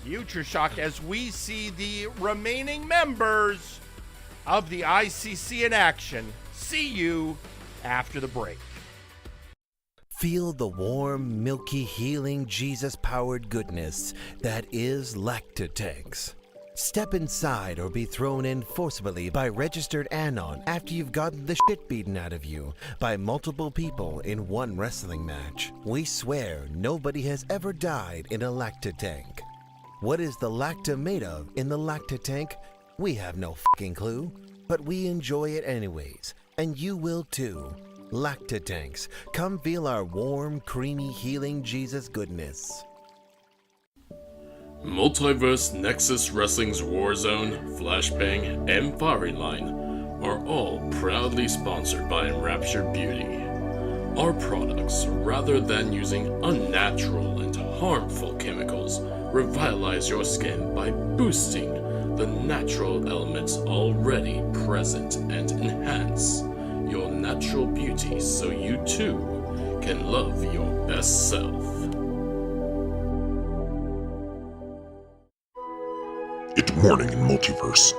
Future Shock as we see the remaining members of the ICC in action. See you after the break. Feel the warm, milky, healing, Jesus-powered goodness that is Lactatanks. Step inside or be thrown in forcibly by registered Anon after you've gotten the shit beaten out of you by multiple people in one wrestling match. We swear nobody has ever died in a Lactatank. What is the Lacta made of in the Lactatank? We have no fucking clue, but we enjoy it anyways, and you will too. Lactatanks, come feel our warm, creamy, healing Jesus goodness. Multiverse, Nexus Wrestling's Warzone, Flashbang, and Fiery Line are all proudly sponsored by Enraptured Beauty. Our products, rather than using unnatural and harmful chemicals, revitalize your skin by boosting the natural elements already present and enhance your natural beauty so you too can love your best self. It's morning in Multiverse,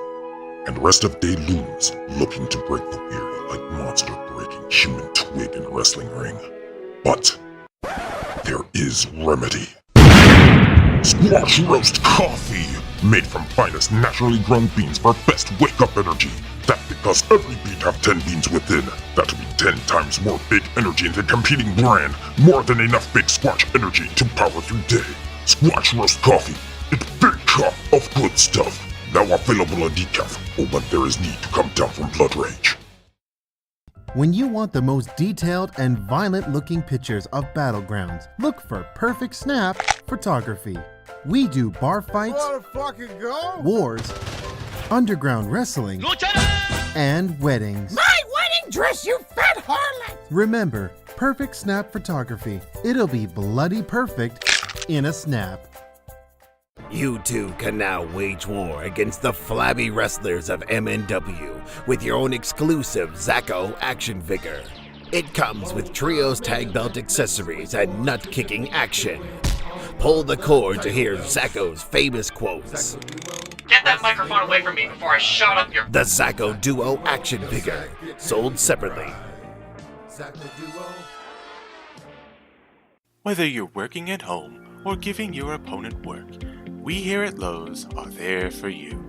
and rest of day looms looking to break the weary like monster breaking human twig in a wrestling ring. But there is remedy. Squash roast coffee, made from finest naturally grown beans for best wake-up energy. That's because every bean have 10 beans within. That'll be 10 times more big energy than the competing brand. More than enough big squash energy to power through day. Squash roast coffee. It's big cup of good stuff. Now available in decaf, or when there is need to come down from blood rage. When you want the most detailed and violent looking pictures of battlegrounds, look for Perfect Snap Photography. We do bar fights, wars, underground wrestling, and weddings. My wedding dress, you fat harlot! Remember, Perfect Snap Photography. It'll be bloody perfect in a snap. You too can now wage war against the flabby wrestlers of MNW with your own exclusive Zacko action figure. It comes with trios tag belt accessories and nut-kicking action. Pull the cord to hear Zacko's famous quotes. Get that microphone away from me before I shot up your... The Zacko Duo action figure, sold separately. Whether you're working at home or giving your opponent work, we here at Lowe's are there for you.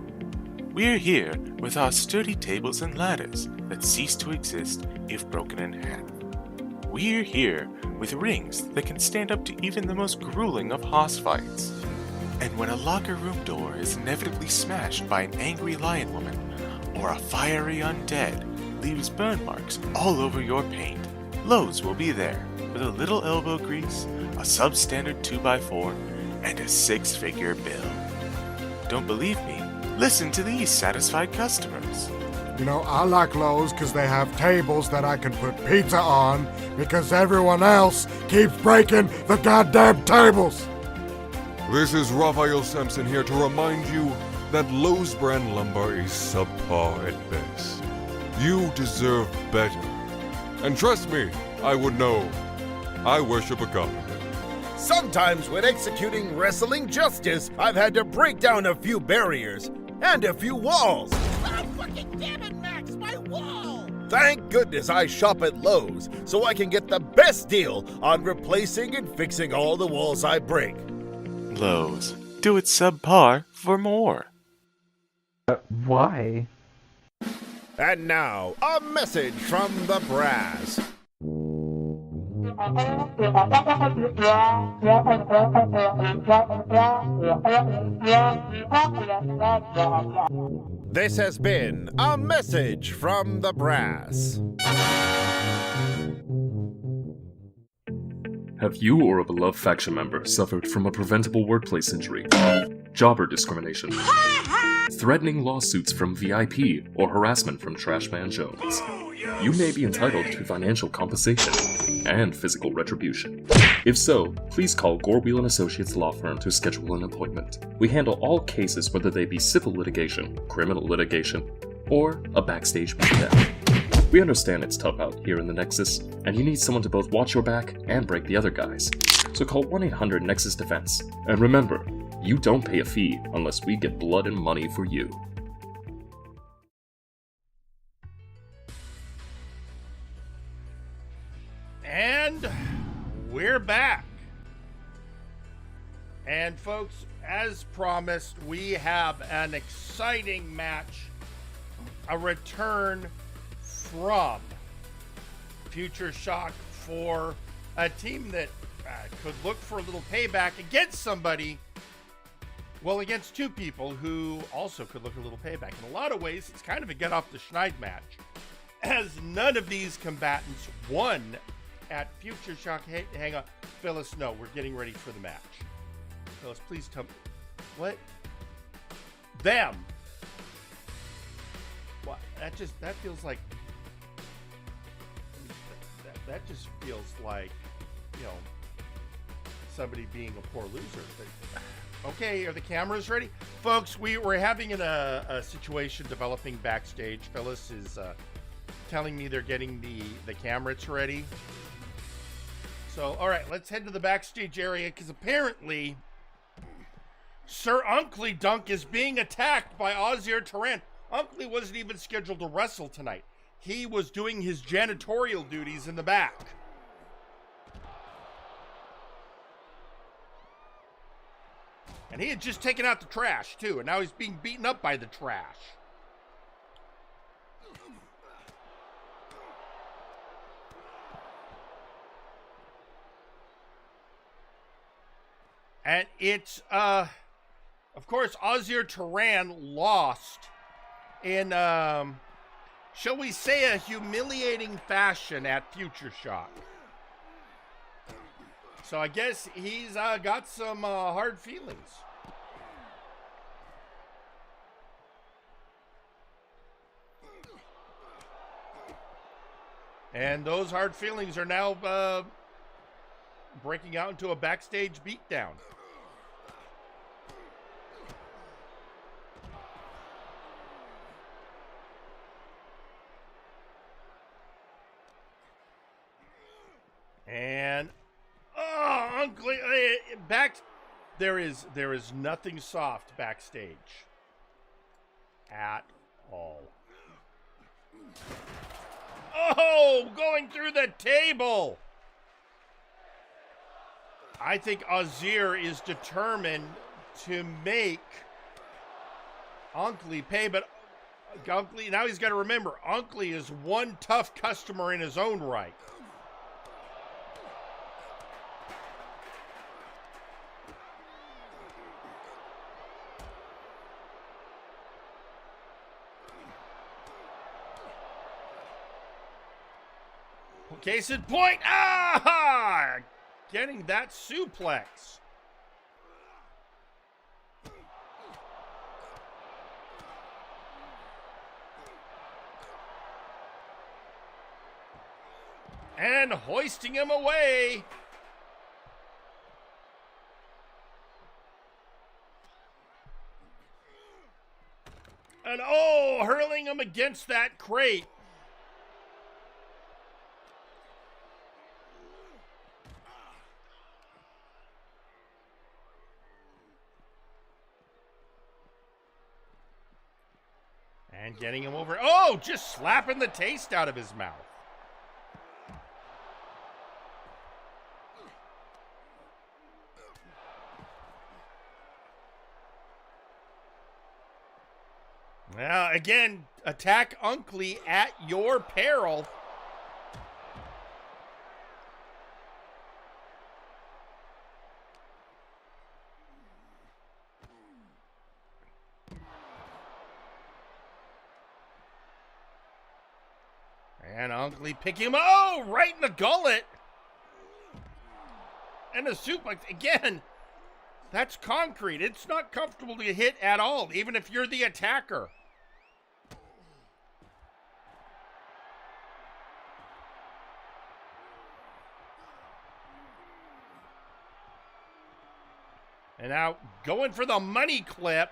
We're here with our sturdy tables and ladders that cease to exist if broken in half. We're here with rings that can stand up to even the most grueling of hoss fights. And when a locker room door is inevitably smashed by an angry lion woman, or a fiery undead leaves burn marks all over your paint, Lowe's will be there with a little elbow grease, a substandard 2x4, and a 6-figure bill. Don't believe me? Listen to these satisfied customers. You know, I like Lowe's because they have tables that I can put pizza on because everyone else keeps breaking the goddamn tables. This is Raphael Sampson here to remind you that Lowe's brand lumber is subpar at best. You deserve better. And trust me, I would know. I worship a god. Sometimes when executing wrestling justice, I've had to break down a few barriers and a few walls. Oh, fucking damn it, Max, my wall! Thank goodness I shop at Lowe's so I can get the best deal on replacing and fixing all the walls I break. Lowe's. Do it subpar for more. Why? And now, a message from the brass. This has been a message from the brass. Have you or a beloved faction member suffered from a preventable workplace injury, jobber discrimination, threatening lawsuits from VIP, or harassment from Trashman Jones? You may be entitled to financial compensation and physical retribution. If so, please call Gorewheel & Associates Law Firm to schedule an appointment. We handle all cases, whether they be civil litigation, criminal litigation, or a backstage beatdown. We understand it's tough out here in the Nexus, and you need someone to both watch your back and break the other guys. So call 1-800-NEXUS Defense. And remember, you don't pay a fee unless we get blood and money for you. And we're back. And folks, as promised, we have an exciting match, a return from Future Shock for a team that could look for a little payback against somebody, well, against two people who also could look a little payback. In a lot of ways, it's kind of a get off the schneid match, as none of these combatants won at Future Shock. Hey, hang on, Phyllis, no, we're getting ready for the match. Phyllis, please tell me. What? Them. What? That feels like, that just feels like, you know, somebody being a poor loser. But, okay, are the cameras ready? Folks, we're having a situation developing backstage. Phyllis is telling me they're getting the cameras ready. So, all right, let's head to the backstage area, because apparently Sir Unkley Dunk is being attacked by Ozir Turan. Unkley wasn't even scheduled to wrestle tonight. He was doing his janitorial duties in the back. And he had just taken out the trash, too, and now he's being beaten up by the trash. And it's, of course, Ozir Turan lost in, shall we say, a humiliating fashion at Future Shock. So I guess he's got some hard feelings. And those hard feelings are now breaking out into a backstage beatdown. And Uncle back, there is nothing soft backstage at all. Oh, going through the table. I think Ozir is determined to make Unkley pay, but Unkley, now he's got to remember, Unkley is one tough customer in his own right. Case in point, getting that suplex. And hoisting him away. And oh, hurling him against that crate. And getting him over. Oh, just slapping the taste out of his mouth. Well, again, attack Unkley at your peril. And Unkley picking him, oh, right in the gullet. And a suplex, again, that's concrete. It's not comfortable to hit at all, even if you're the attacker. And now going for the money clip.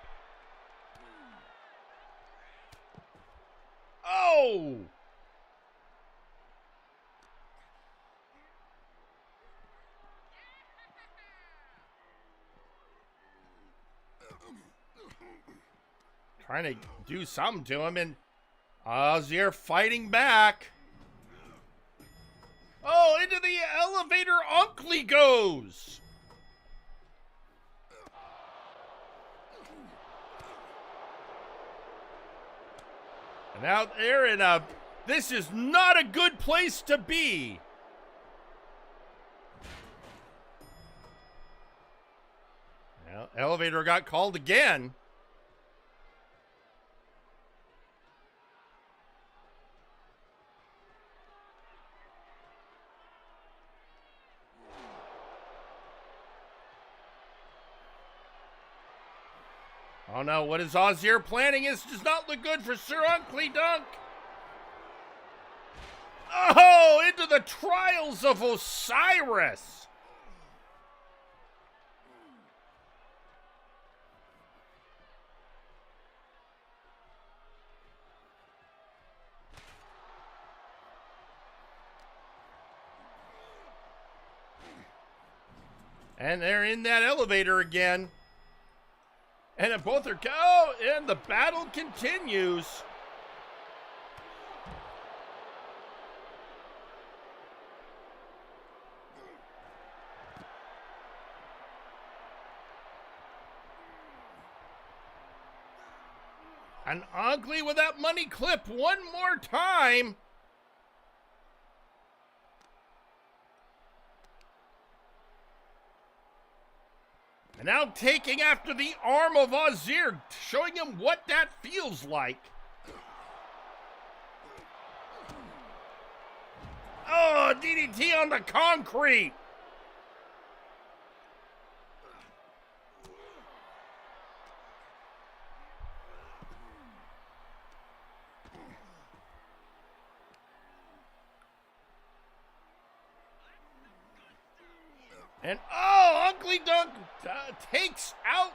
Oh! Trying to do something to him, and Ozzier fighting back. Oh, into the elevator Unkley goes. And now they're in a, this is not a good place to be. Well, elevator got called again. Oh no, what is Ozzier planning? This does not look good for Sir Unkley Dunk. Oh, into the trials of Osiris. And they're in that elevator again. And then both are go, and the battle continues. And Unkley with that money clip one more time. And now taking after the arm of Ozzier, showing him what that feels like. Oh, DDT on the concrete. And oh, Unkley Dunk takes out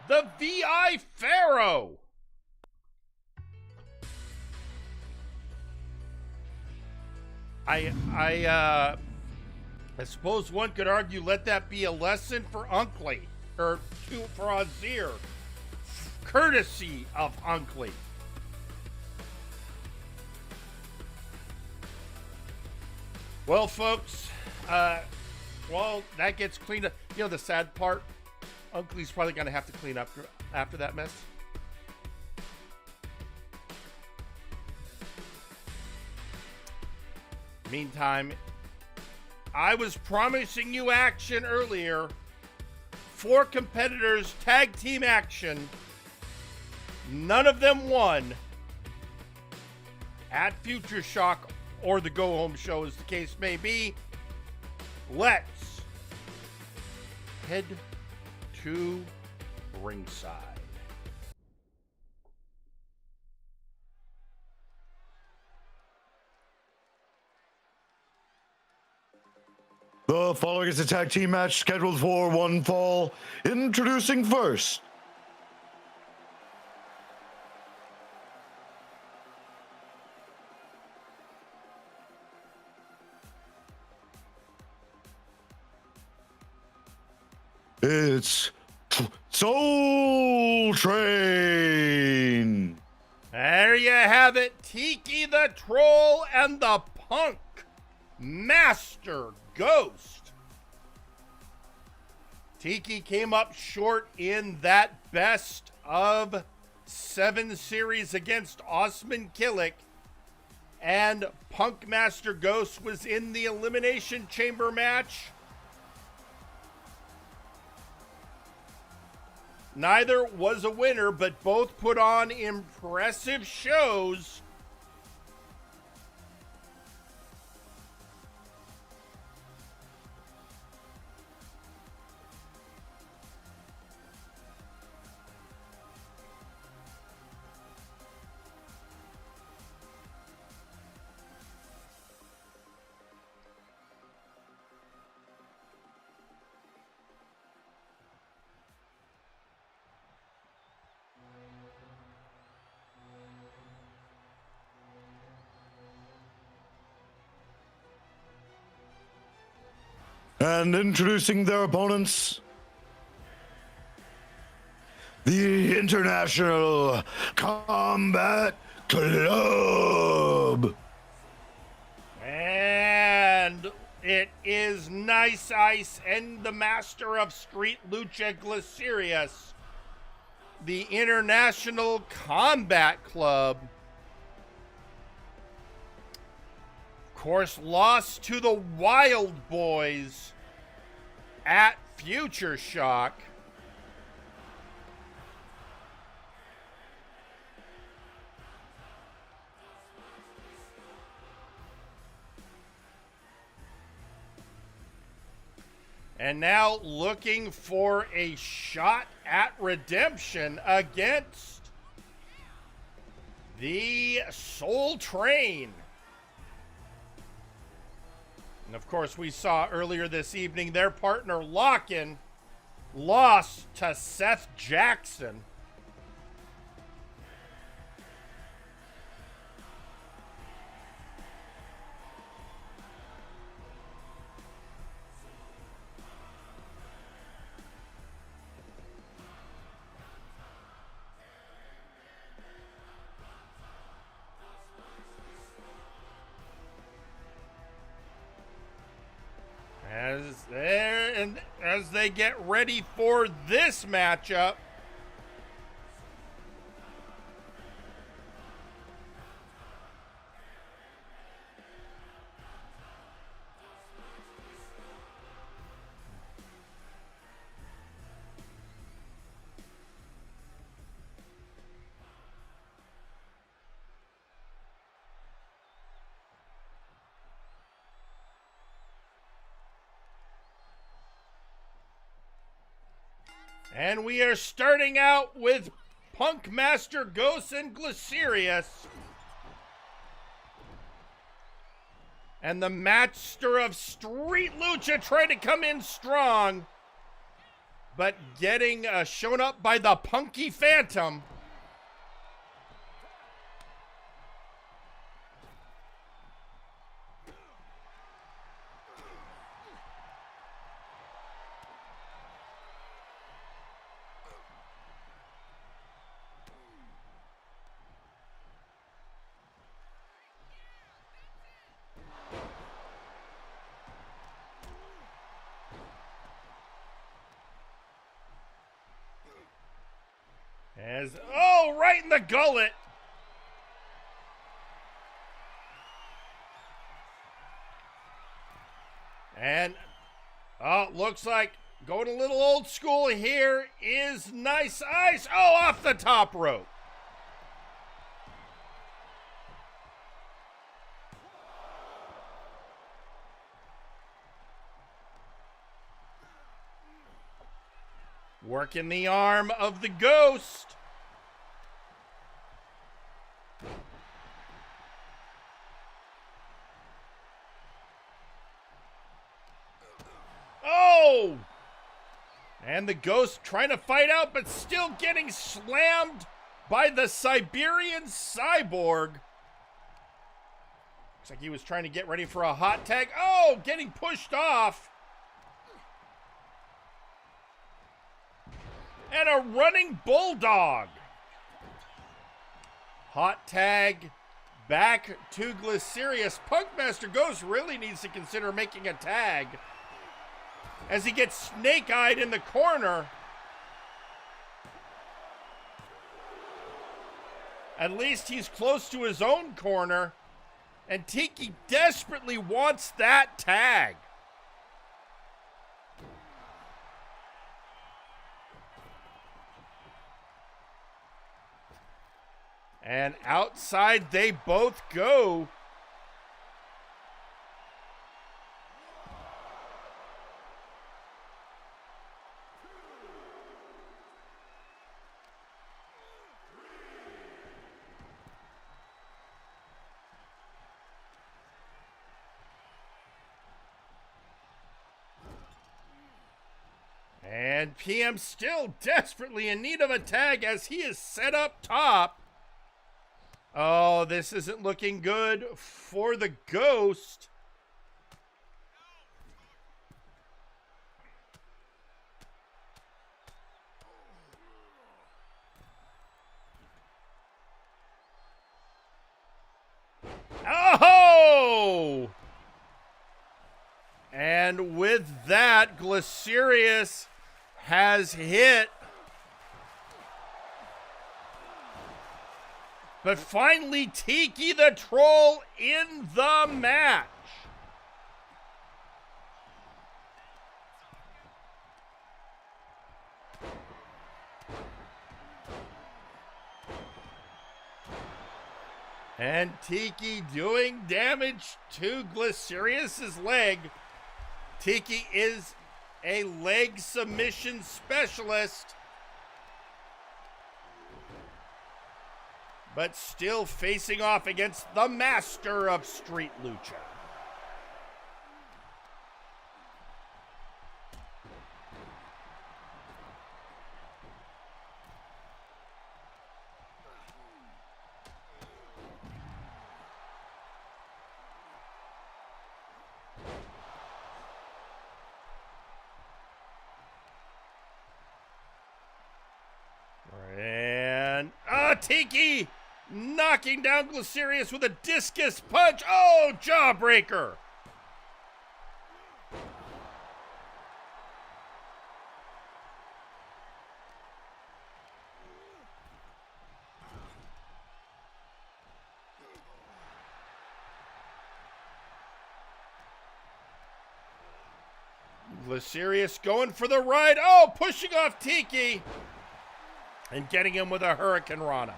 the VI Pharaoh. I suppose one could argue, let that be a lesson for Unkley, or for Ozzier, courtesy of Unkley. Well, folks, well, that gets cleaned up. You know the sad part? Unkley's probably going to have to clean up after that mess. Meantime, I was promising you action earlier. 4 competitors, tag team action. None of them won at Future Shock or the Go Home Show, as the case may be. Let's head to ringside. The following is a tag team match scheduled for one fall. Introducing first, it's Soul Train. There you have it, Tiki the Troll and the Punk Master Ghost. Tiki came up short in that best of 7 series against Osman Killick, and Punk Master Ghost was in the Elimination Chamber match. Neither was a winner, but both put on impressive shows. And introducing their opponents, the International Combat Club. And it is Nice Ice and the Master of Street Lucha Glycerius, the International Combat Club. Of course, lost to the Wild Boys at Future Shock. And now looking for a shot at redemption against the Soul Train. And of course, we saw earlier this evening their partner Lock-In lost to Seth Jackson. As they get ready for this matchup, and we are starting out with Punk Master Ghost and Glycerius. And the Master of Street Lucha trying to come in strong, but getting shown up by the Punky Phantom. Right in the gullet. And looks like going a little old school here is Nice Ice. Oh, off the top rope. Working the arm of the Ghost. Oh! And the Ghost trying to fight out, but still getting slammed by the Siberian Cyborg. Looks like he was trying to get ready for a hot tag. Oh, getting pushed off. And a running bulldog. Hot tag back to Glycerius. Punkmaster Ghost really needs to consider making a tag as he gets snake-eyed in the corner. At least he's close to his own corner. And Tiki desperately wants that tag. And outside they both go. And PM still desperately in need of a tag as he is set up top. Oh, this isn't looking good for the Ghost. Oh! And with that, Glycerius has hit. But finally, Tiki the Troll in the match. And Tiki doing damage to Glycerius's leg. Tiki is a leg submission specialist, but still facing off against the master of Street Lucha. And Tiki knocking down Glycerius with a discus punch. Oh, jawbreaker. Glycerius going for the ride. Oh, pushing off Tiki and getting him with a Hurricane Rana.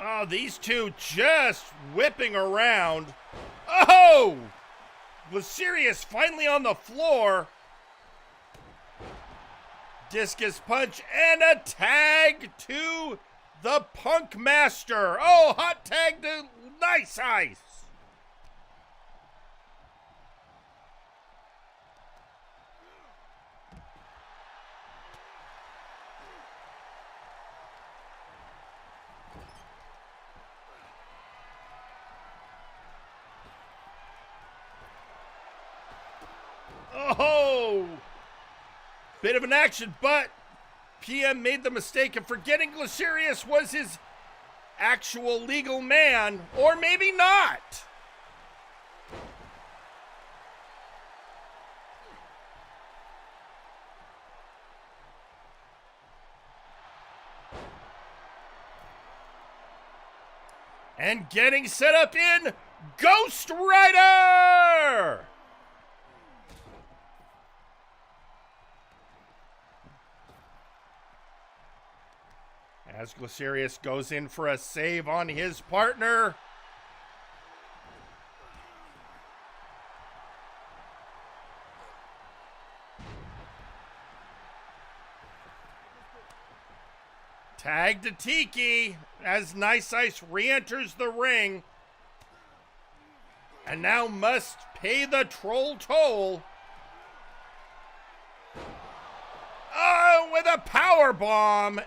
Oh, these two just whipping around. Oh! Glycerius finally on the floor. Discus punch and a tag to the Punk Master. Oh, hot tag to Nice Ice. Oh! Bit of an action, but PM made the mistake of forgetting Glycerius was his actual legal man, or maybe not. And getting set up in Ghost Rider! As Glycerius goes in for a save on his partner. Tag to Tiki as Nice Ice re-enters the ring. And now must pay the troll toll. Oh, with a power bomb.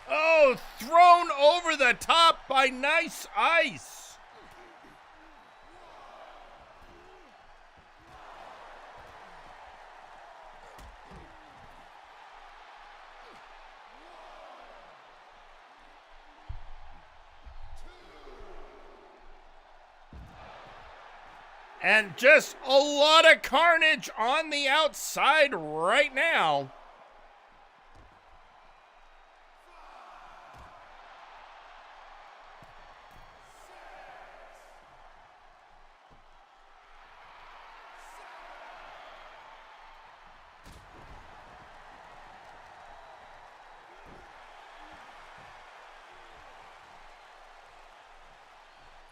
Oh, thrown over the top by Nice Ice. And just a lot of carnage on the outside right now.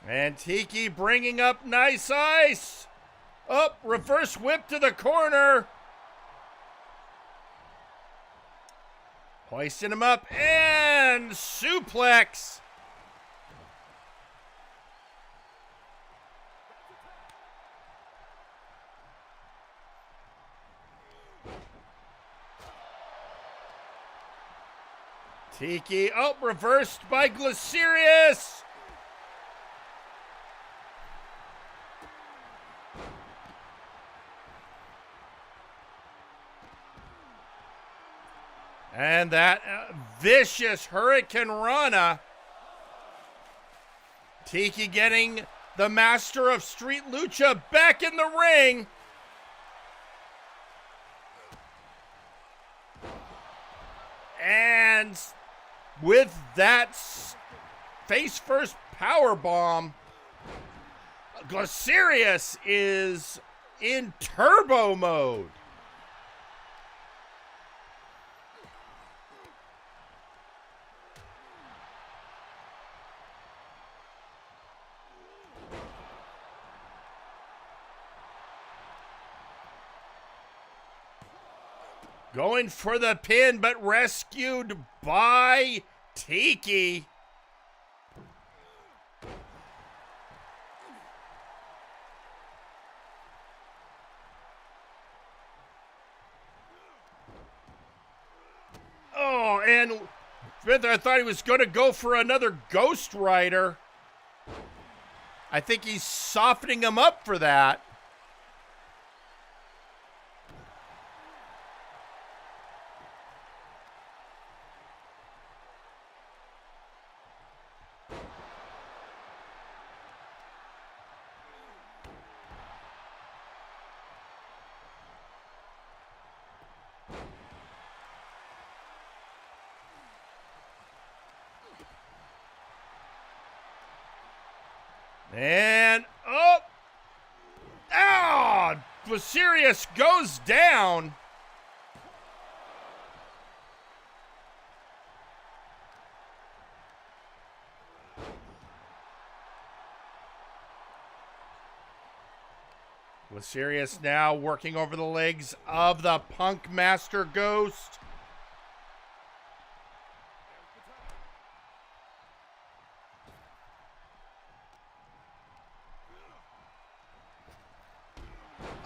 And Tiki bringing up Nice Ice. Up, reverse whip to the corner. Hoisting him up and suplex. Tiki, oh, reversed by Glycerius. And that vicious Hurricane Rana. Tiki getting the master of Street Lucha back in the ring. And with that face first power bomb, Glycerius is in turbo mode. Going for the pin, but rescued by Tiki. Oh, and I thought he was going to go for another Ghost Rider. I think he's softening him up for that. And up. Ah! Glycerius goes down. Glycerius now working over the legs of the Punk Master Ghost.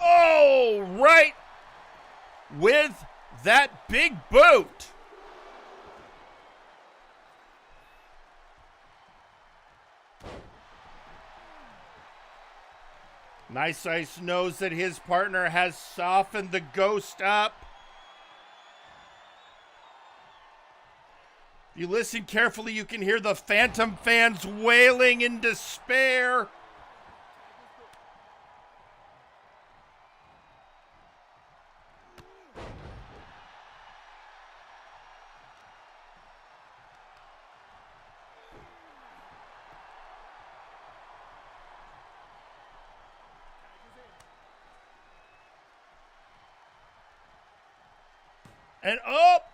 Oh, right with that big boot. Nice Ice knows that his partner has softened the Ghost up. If you listen carefully, you can hear the Phantom fans wailing in despair. And up,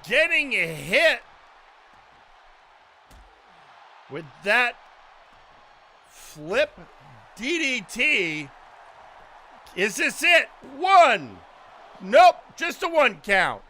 getting hit. with that flip DDT. Is this it? 1. Nope, just a 1 count.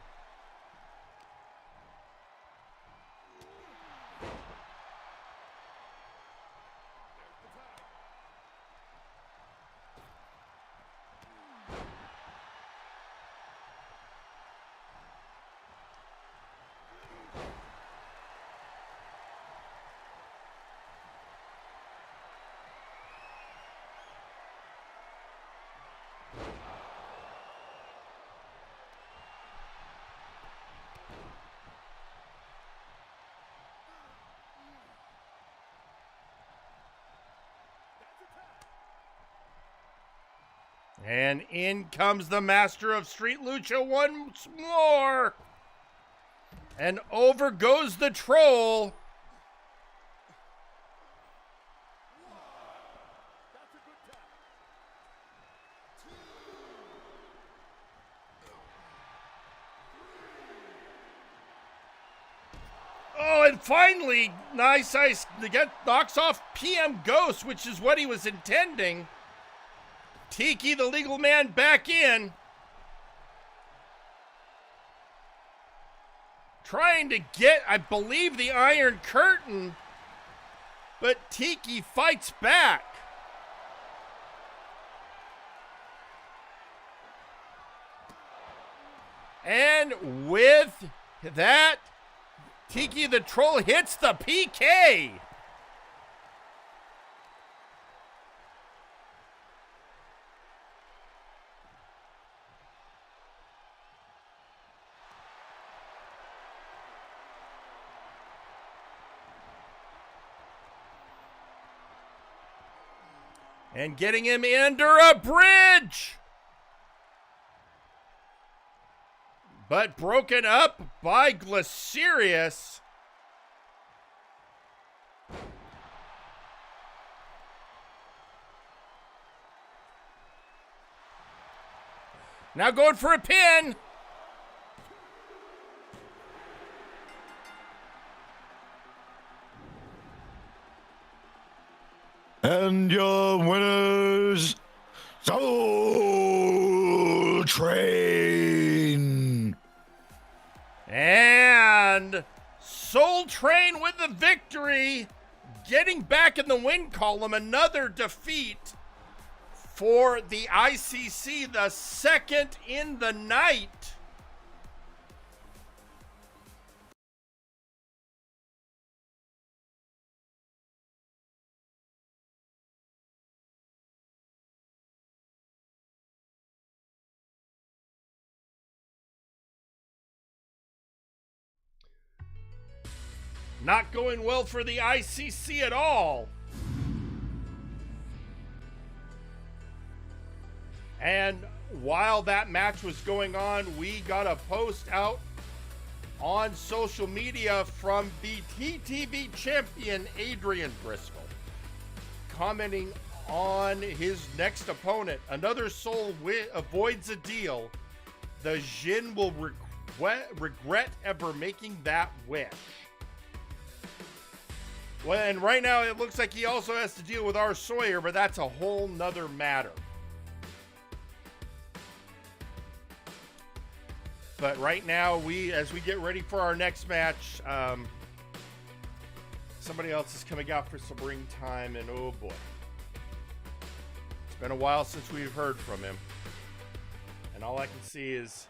And in comes the master of Street Lucha once more. And over goes the troll. Oh, and finally, Nice Ice knocks off PM Ghost, which is what he was intending. Tiki, the legal man, back in. Trying to get, I believe, the Iron Curtain. But Tiki fights back. And with that, Tiki the Troll hits the PK. And getting him under a bridge. But broken up by Glycerius. Now going for a pin. And your winners, Soul Train. And Soul Train with the victory, getting back in the win column. Another defeat for the ICC, the second in the night. Not going well for the ICC at all. And while that match was going on, we got a post out on social media from the TTB champion, Adrian Briscoe, commenting on his next opponent. Another soul avoids a deal. The Jin will regret ever making that wish. Well, and right now it looks like he also has to deal with our Sawyer, but that's a whole nother matter. But right now, as we get ready for our next match, somebody else is coming out for some ring time, and oh boy. It's been a while since we've heard from him. And all I can see is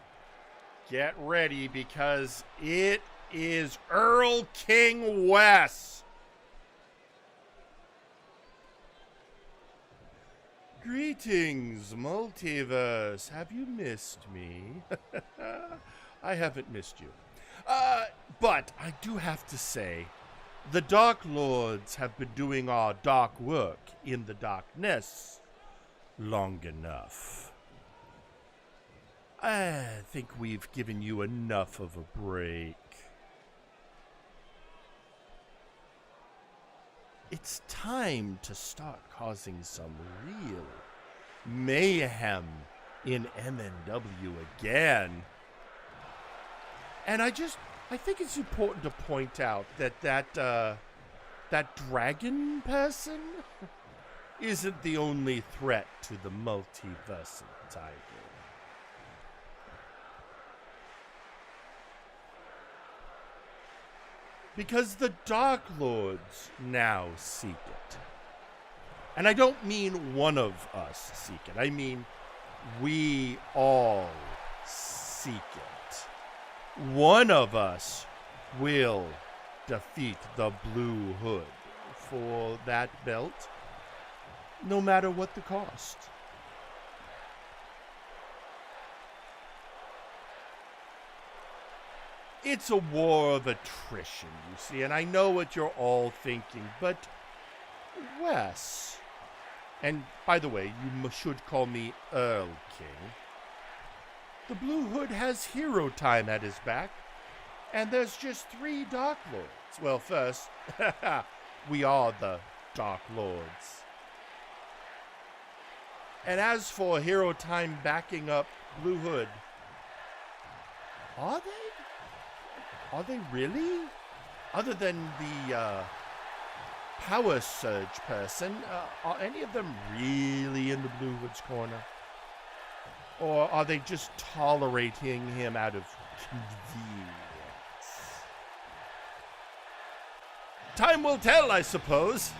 get ready, because it is Earl King West. Greetings, Multiverse. Have you missed me? I haven't missed you. But I do have to say, the Dark Lords have been doing our dark work in the darkness long enough. I think we've given you enough of a break. It's time to start causing some real mayhem in MNW again. And I think it's important to point out that that dragon person isn't the only threat to the multiverse, Tiger. Because the Dark Lords now seek it. And I don't mean one of us seek it. I mean we all seek it. One of us will defeat the Blue Hood for that belt, no matter what the cost. It's a war of attrition, you see, and I know what you're all thinking, but Wes, and by the way, you should call me Earl King, the Blue Hood has hero time at his back, and there's just 3 Dark Lords. Well, first, we are the Dark Lords. And as for hero time backing up Blue Hood, are they? Are they really? Other than the power surge person, are any of them really in the Blue Hood's corner? Or are they just tolerating him out of convenience? Time will tell, I suppose.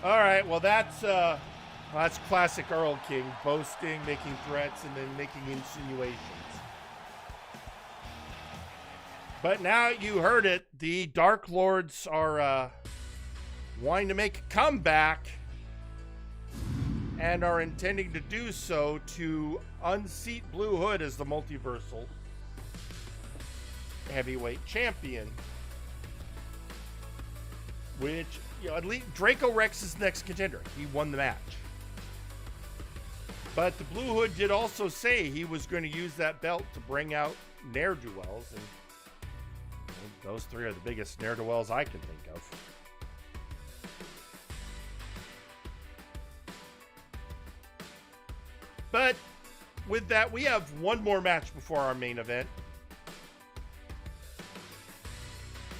All right, well, that's classic Earl King, boasting, making threats, and then making insinuations. But now you heard it, the Dark Lords are wanting to make a comeback and are intending to do so to unseat Blue Hood as the multiversal heavyweight champion. Which, you know, at least Draco Rex is the next contender. He won the match. But the Blue Hood did also say he was going to use that belt to bring out ne'er-do-wells, and those 3 are the biggest ne'er-do-wells I can think of. But with that, we have one more match before our main event.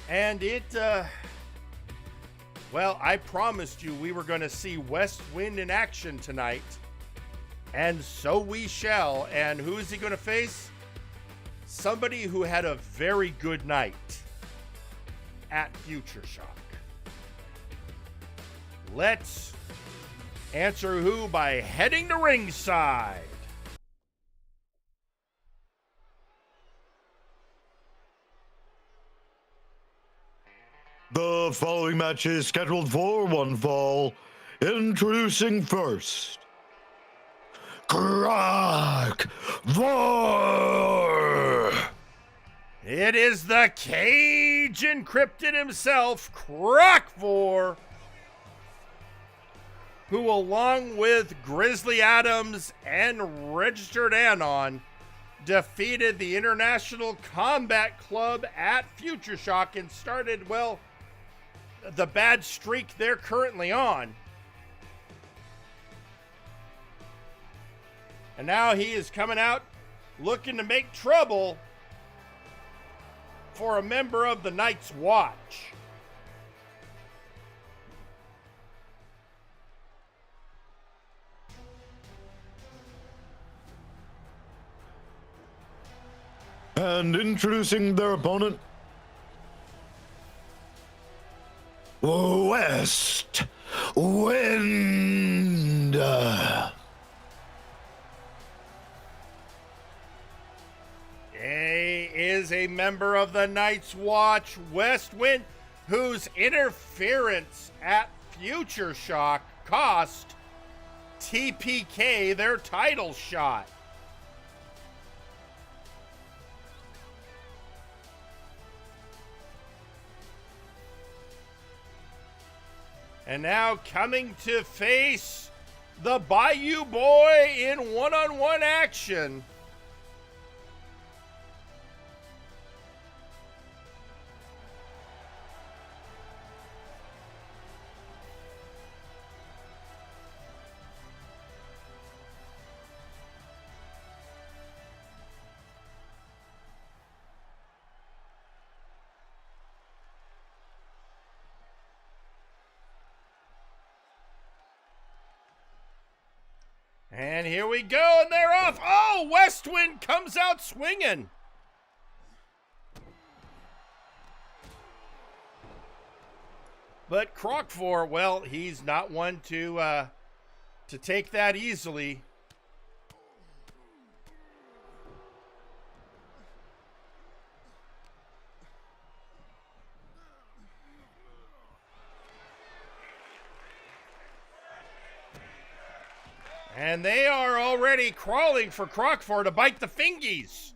And it, well, I promised you we were going to see West Wind in action tonight. And so we shall. And who is he going to face? Somebody who had a very good night at Future Shock. Let's answer who by heading to ringside. The following match is scheduled for one fall. Introducing first, Crack Vor! It is the Cage Encrypted himself, Crack Vor, who along with Grizzly Adams and Registered Anon defeated the International Combat Club at Future Shock and started, well, the bad streak they're currently on. And now he is coming out looking to make trouble for a member of the Night's Watch. And introducing their opponent, West Wind. He is a member of the Night's Watch, West Wind, whose interference at Future Shock cost TPK their title shot. And now coming to face the Bayou Boy in one-on-one action. And here we go, and they're off. Oh, Westwind comes out swinging. But Crockford, well, he's not one to take that easily. And they are already crawling for Crockford to bite the fingies.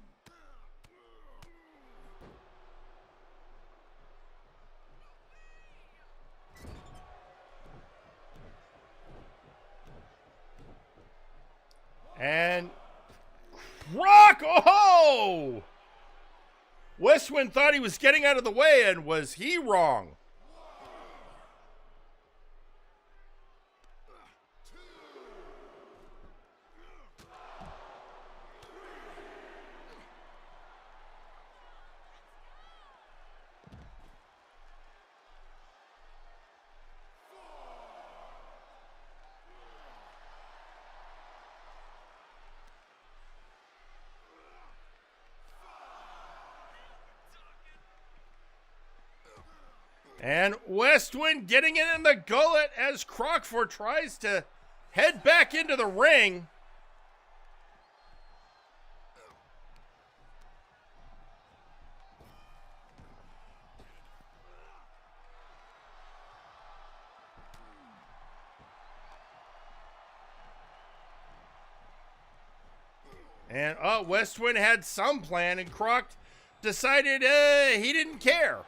And oh! Westwind thought he was getting out of the way, and was he wrong? And Westwind getting it in the gullet as Crockford tries to head back into the ring. And Westwind had some plan, and Croc decided he didn't care.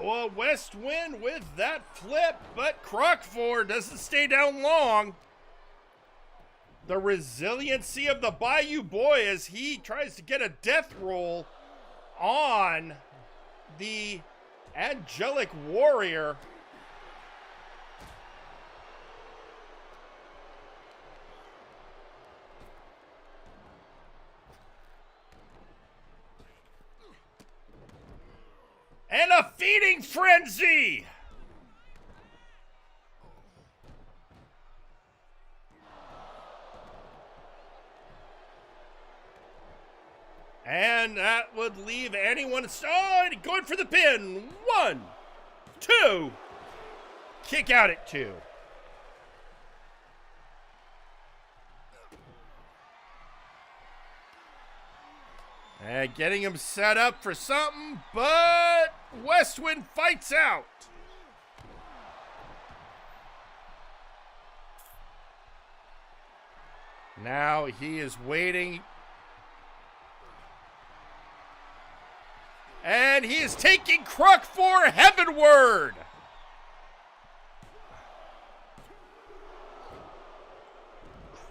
Well, Westwind with that flip, but Crockford doesn't stay down long. The resiliency of the Bayou Boy as he tries to get a death roll on the Angelic Warrior. And a feeding frenzy! And that would leave anyone going for the pin. 1, 2. Kick out at 2. And getting him set up for something, but Westwind fights out. Now he is waiting. And he is taking Crockford heavenward.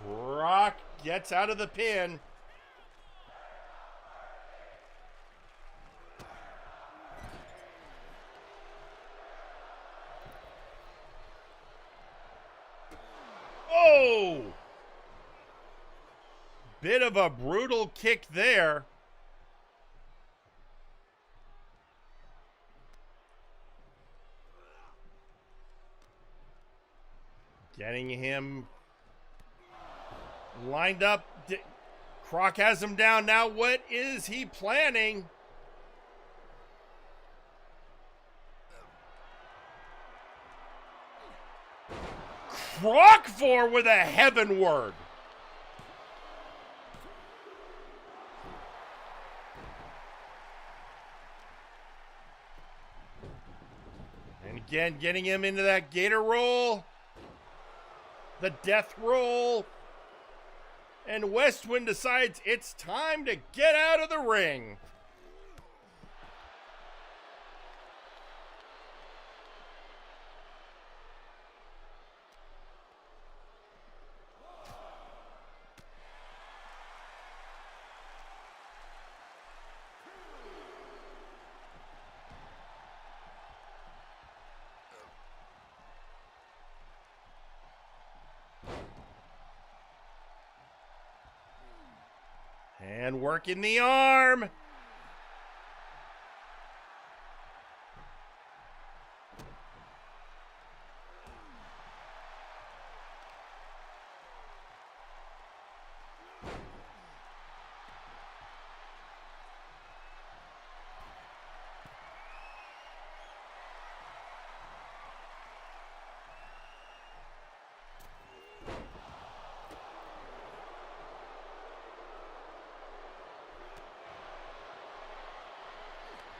Croc gets out of the pin. Oh! Bit of a brutal kick there. Getting him lined up. Croc has him down. Now what is he planning? Crockford with a heavenward. And again, getting him into that gator roll. The death roll. And Westwind decides it's time to get out of the ring. And working the arm.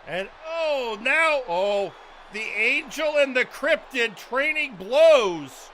And the Angel and the Cryptid training blows.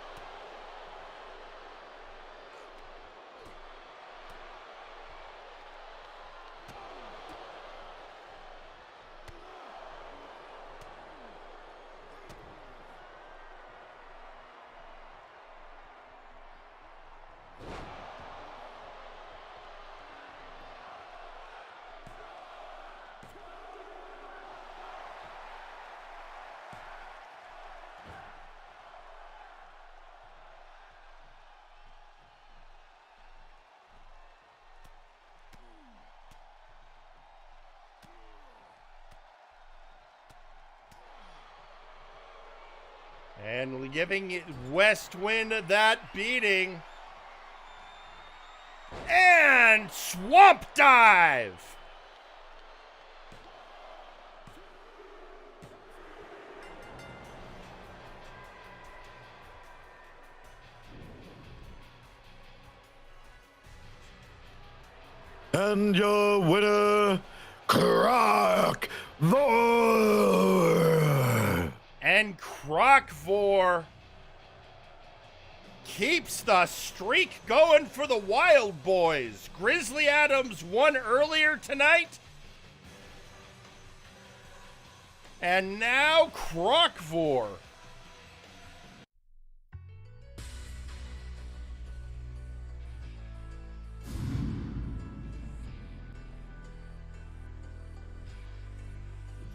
And giving West Wind that beating. And swamp dive. And your winner, Croc Vor. And Croc-Vor keeps the streak going for the Wild Boys. Grizzly Adams won earlier tonight. And now Croc-Vor.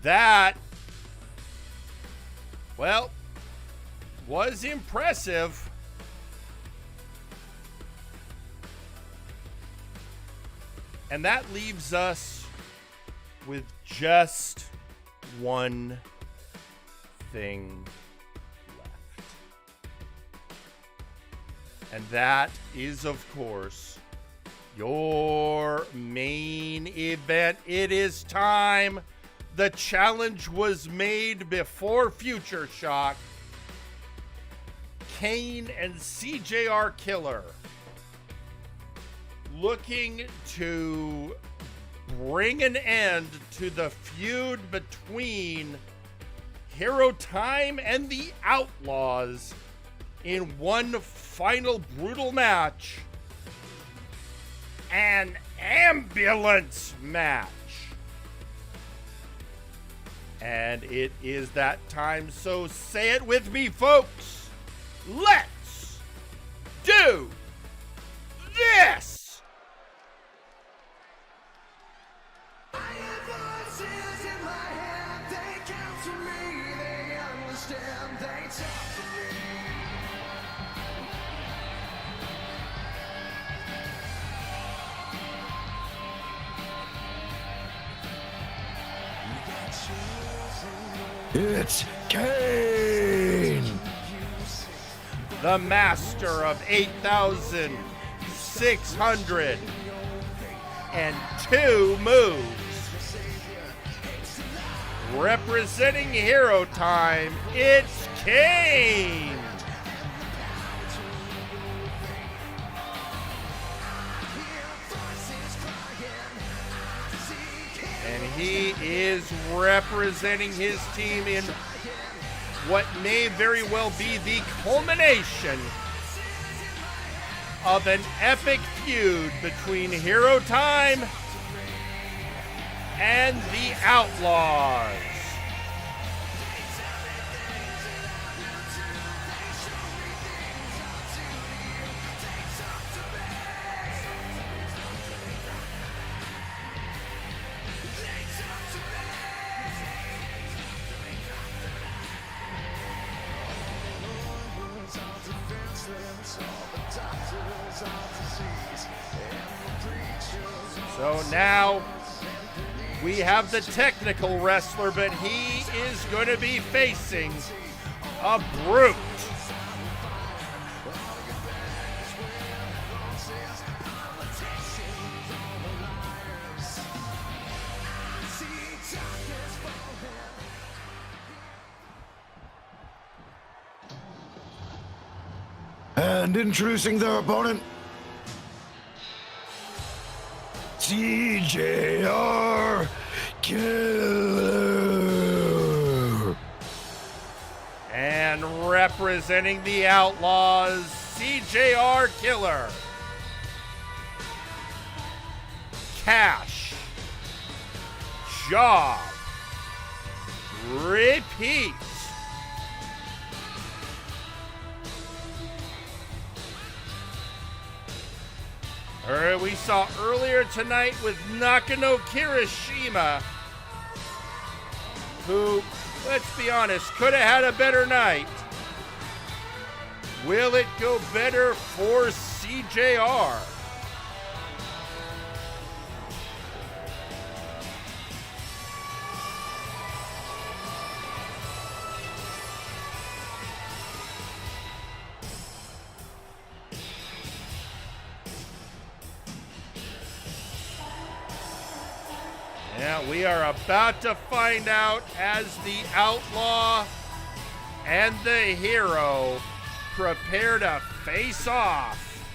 That, well, was impressive. And that leaves us with just one thing left. And that is, of course, your main event. It is time. The challenge was made before Future Shock. Kane and CJR Killer looking to bring an end to the feud between Hero Time and the Outlaws in one final brutal match. An ambulance match. And it is that time, so say it with me, folks. Let's do this! It's Kane! The master of 8,602 moves. Representing Hero Time, it's Kane! And he is representing his team in what may very well be the culmination of an epic feud between Hero Time and the Outlaws. So now we have the technical wrestler, but he is going to be facing a brute. And introducing their opponent, CJR Killer. And representing the Outlaws, CJR Killer. Cash. Job. Repeat. We saw earlier tonight with Nakano Kirishima, who, let's be honest, could have had a better night. Will it go better for CJR? Yeah, we are about to find out as the Outlaw and the Hero prepare to face off.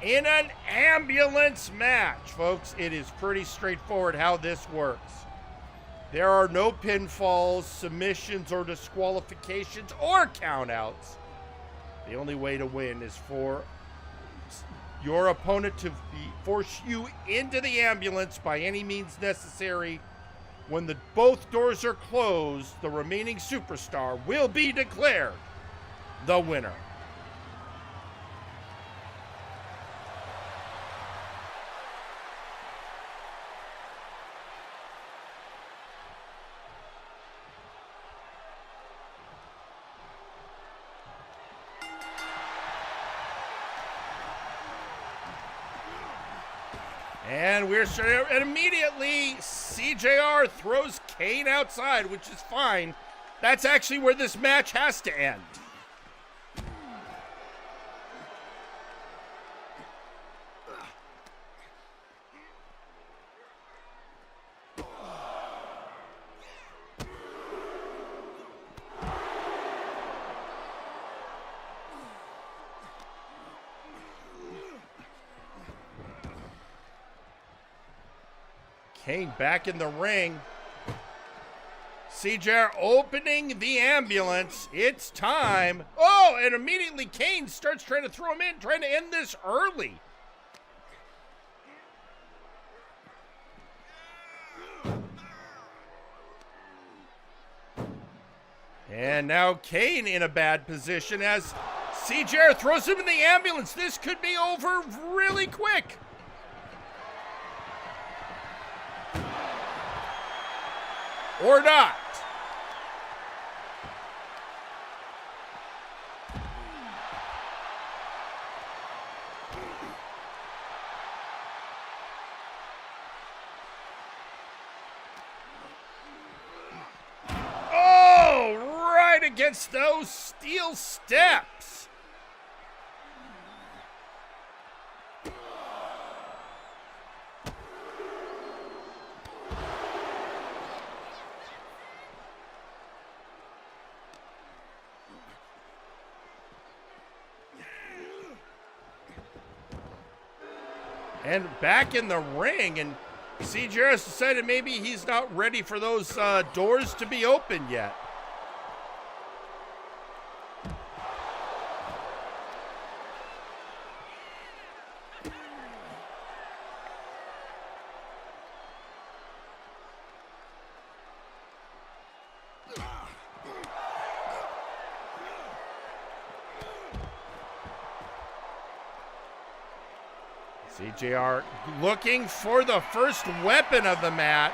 In an ambulance match, folks, it is pretty straightforward how this works. There are no pinfalls, submissions, or disqualifications, or countouts. The only way to win is for your opponent to force you into the ambulance by any means necessary. When both doors are closed, the remaining superstar will be declared the winner. And we're starting, and immediately CJR throws Kane outside, which is fine. That's actually where this match has to end. Kane back in the ring. CJR opening the ambulance. It's time. Oh, and immediately Kane starts trying to throw him in, trying to end this early. And now Kane in a bad position as CJR throws him in the ambulance. This could be over really quick. Or not. Oh, right against those steel steps. And back in the ring, and CJR has decided maybe he's not ready for those doors to be open yet. CJR looking for the first weapon of the match.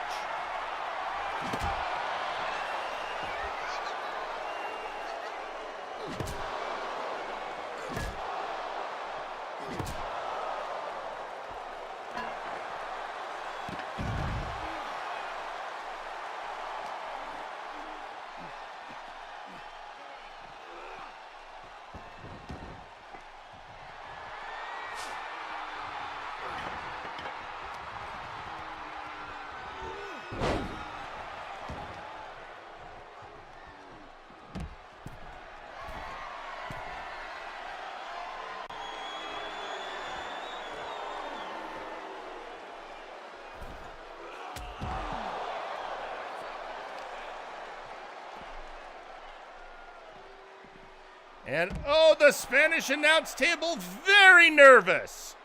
And oh, the Spanish announce table very nervous.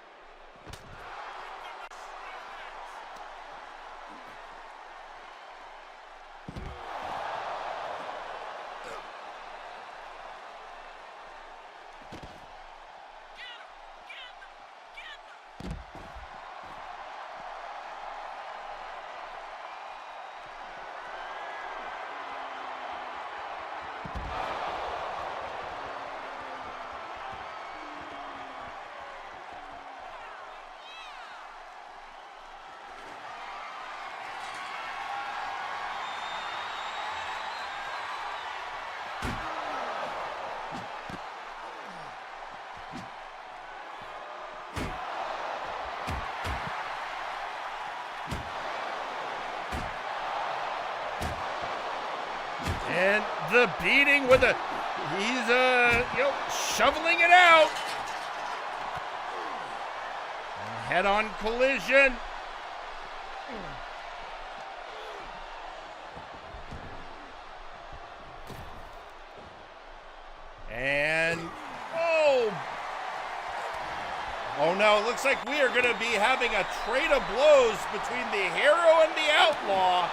And the beating with he's shoveling it out. Head-on collision. And oh no, it looks like we are going to be having a trade of blows between the hero and the outlaw.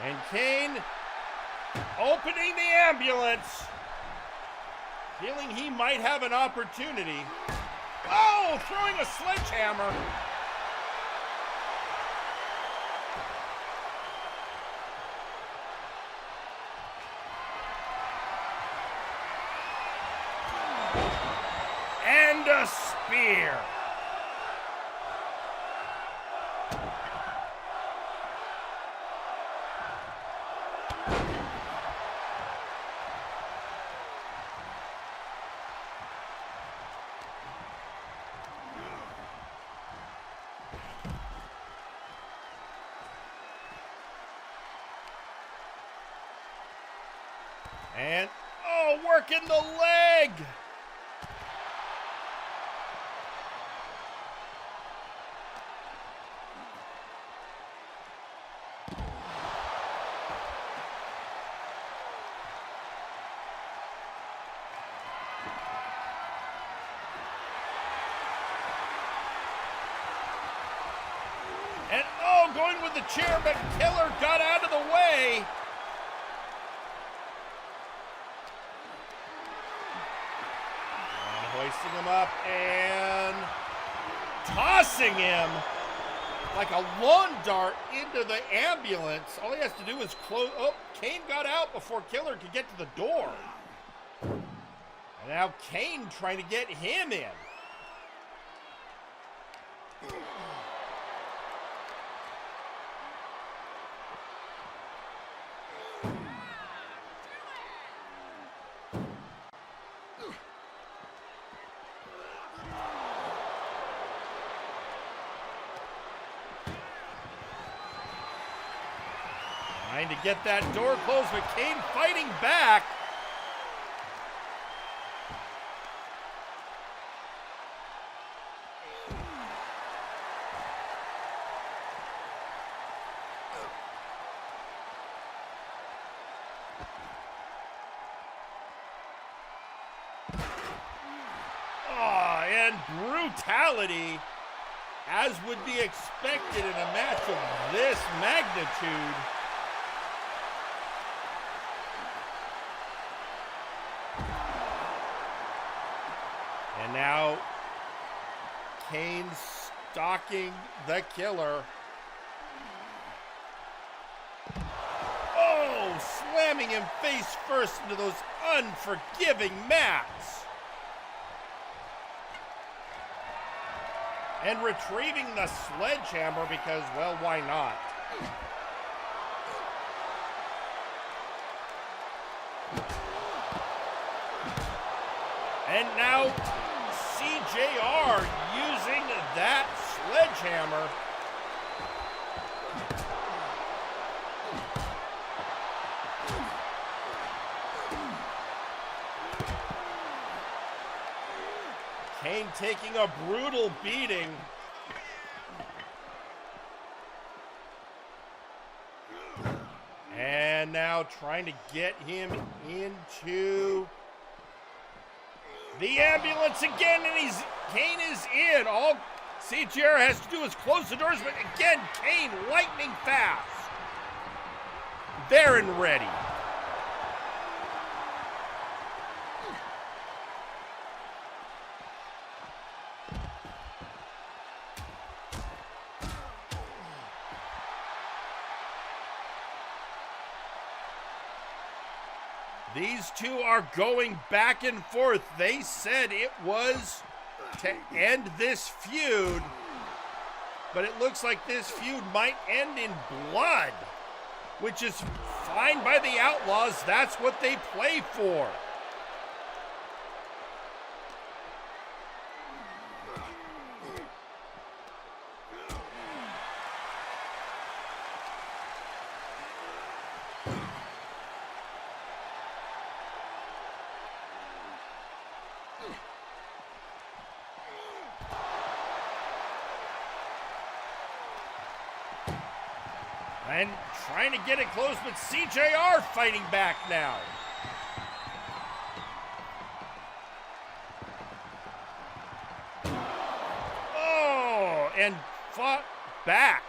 And Kane opening the ambulance, feeling he might have an opportunity. Oh, throwing a sledgehammer. And a spear. And, working the leg. And, going with the chair, but Killer got out of the way. Hoisting him up and tossing him like a lawn dart into the ambulance. All he has to do is close. Oh, Kane got out before Killer could get to the door. And now Kane trying to get him in. Trying to get that door closed, but Kane fighting back. And brutality, as would be expected in a match of this magnitude. And now, Kane stalking the Killer. Oh, slamming him face first into those unforgiving mats. And retrieving the sledgehammer because, well, why not? And now CJR using that sledgehammer. Kane taking a brutal beating. And now trying to get him into the ambulance again, and Kane is in. All CGR has to do is close the doors, but again, Kane lightning fast. There and ready. These two are going back and forth. They said it was to end this feud, but it looks like this feud might end in blood, which is fine by the Outlaws. That's what they play for. And trying to get it close, but CJR fighting back now. Oh, and fought back.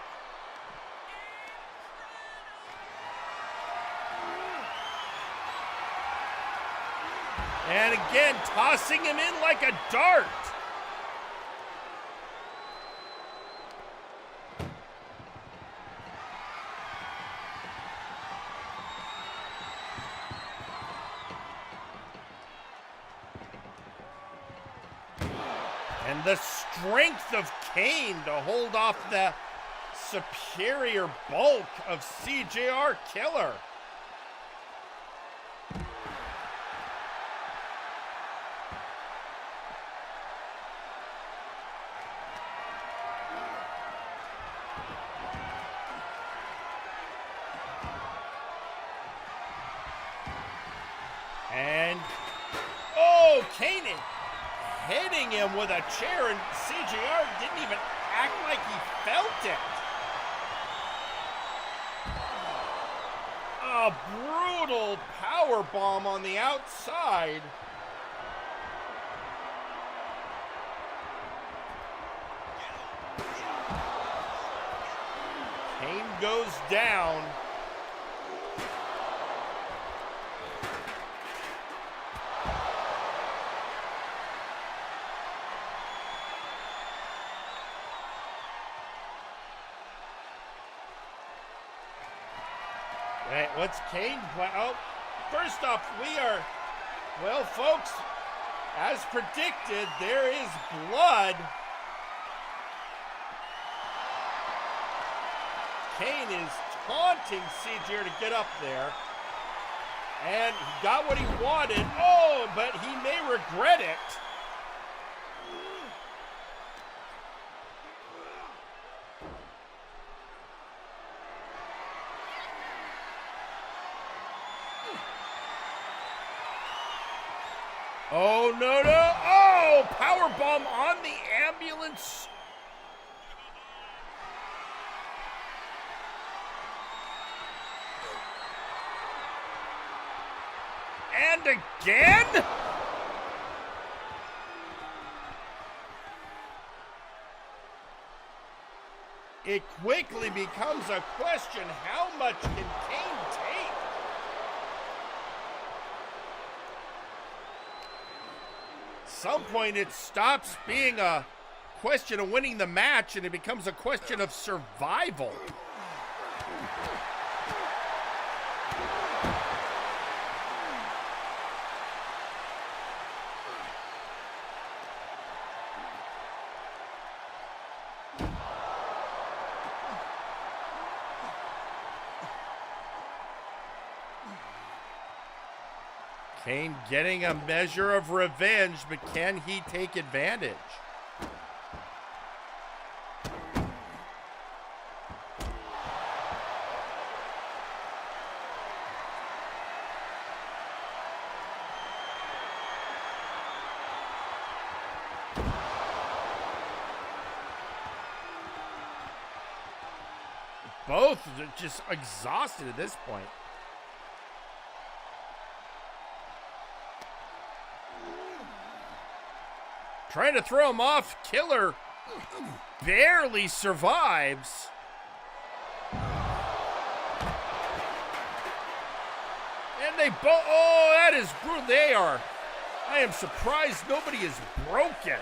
And again, tossing him in like a dart. And the strength of Kane to hold off the superior bulk of CJR Killer. And, oh, Kane hitting him with a chair, and CJR didn't even act like he felt it. A brutal power bomb on the outside. Kane goes down. Hey, what's Kane play? Oh, first off, well, folks, as predicted, there is blood. Kane is taunting CJR to get up there. And he got what he wanted. Oh, but he may regret it. Oh, no. Oh, powerbomb on the ambulance. And again? It quickly becomes a question, how much can Kane take? At some point it stops being a question of winning the match and it becomes a question of survival. Kane getting a measure of revenge, but can he take advantage? both are just exhausted at this point. Trying to throw him off. Killer barely survives. And they both, oh, that is brutal. They are, I am surprised nobody is broken.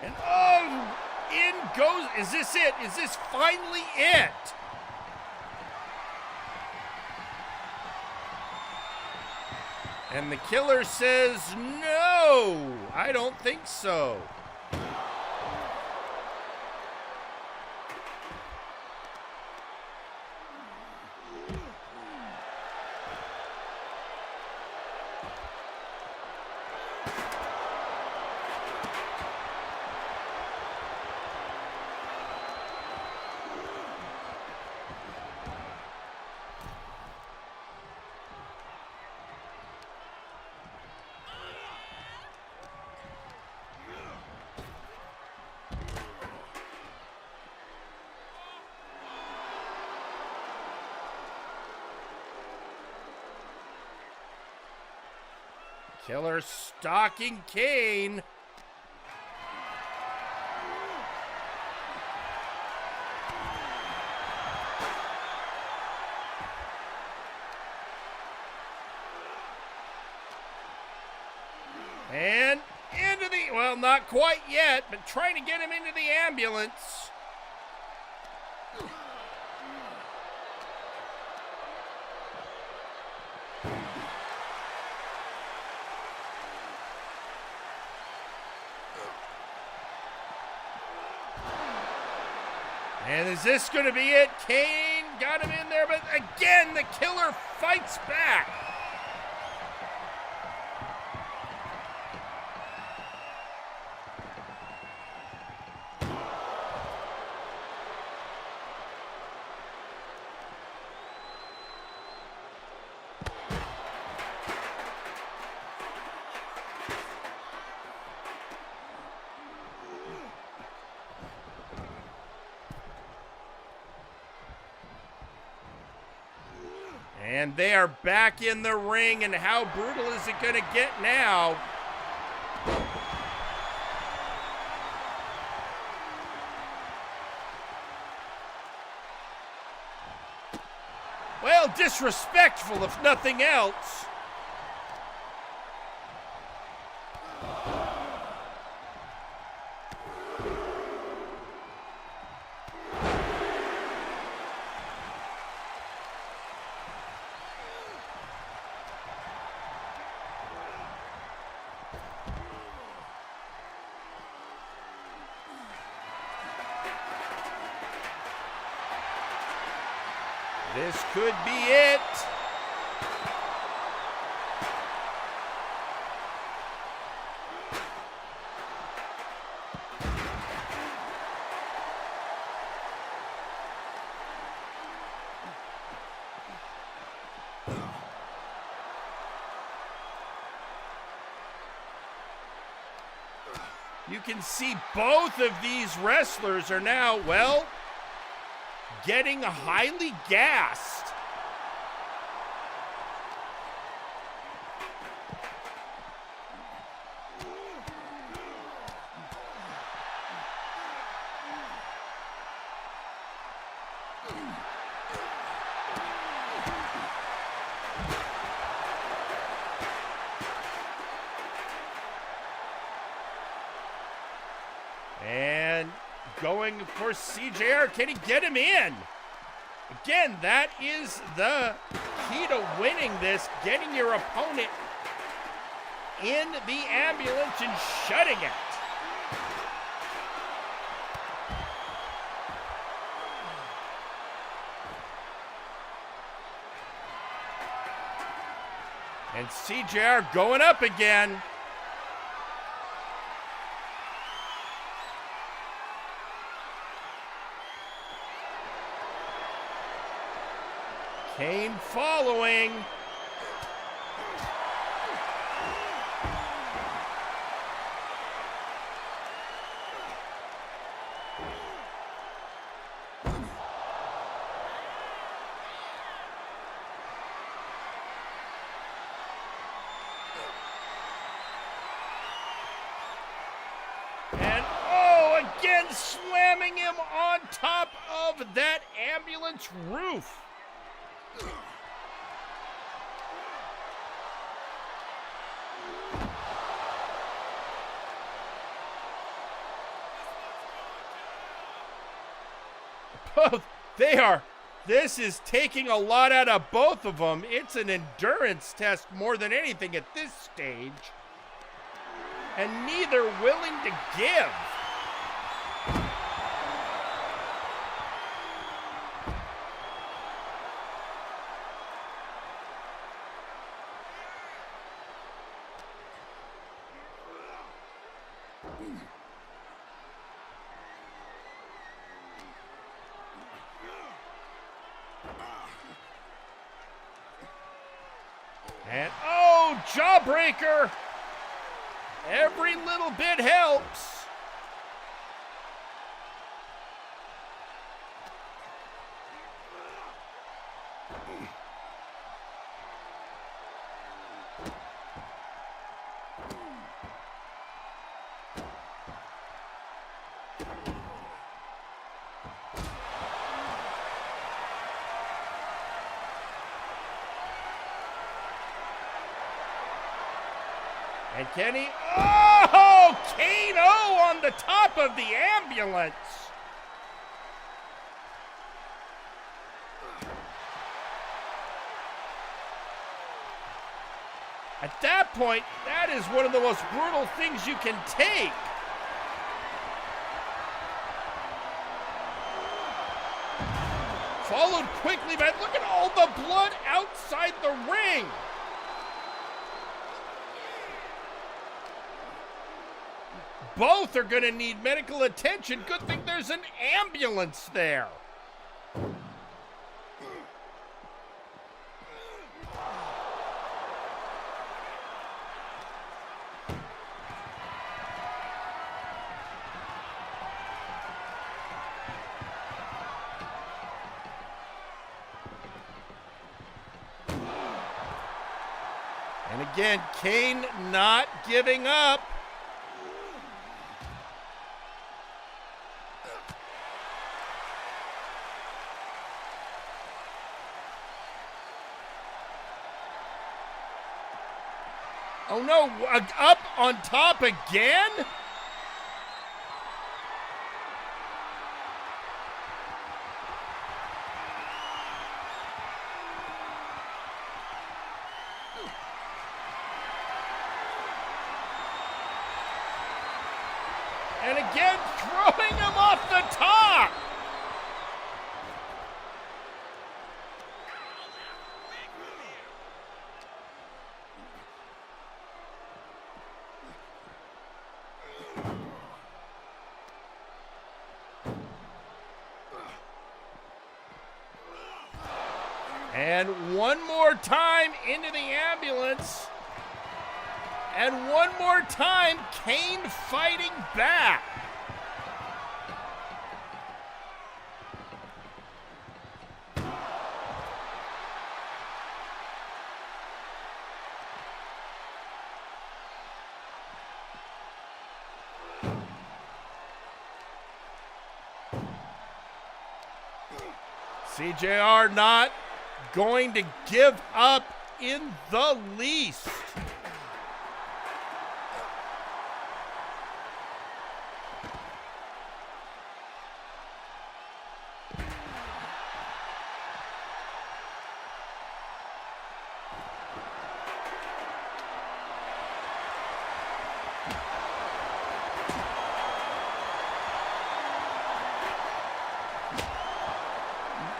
And oh, in goes, is this it? Is this finally it? And the killer says, no, I don't think so. Killer stalking Kane. And into the, well, not quite yet, but trying to get him into the ambulance. And is this going to be it? Kane got him in there, but again, the killer fights back. And they are back in the ring, and how brutal is it going to get now? Well, disrespectful if nothing else. This could be it. You can see both of these wrestlers are now, well, getting highly gassed. And going, of course, CJR, can he get him in? Again, that is the key to winning this, getting your opponent in the ambulance and shutting it. And CJR going up again. Kane following. And oh, again slamming him on top of that ambulance roof. Both, they are, this is taking a lot out of both of them. It's an endurance test more than anything at this stage. And neither willing to give. And oh, jawbreaker! Every little bit helps. And Kenny, oh, KO on the top of the ambulance. At that point, that is one of the most brutal things you can take. Followed quickly by, look at all the blood outside the ring. Both are going to need medical attention. Good thing there's an ambulance there. And again, Kane not giving up. Oh no, up on top again? And again, throwing him off the top. And one more time into the ambulance. And one more time, Kane fighting back. CJR not going to give up in the least.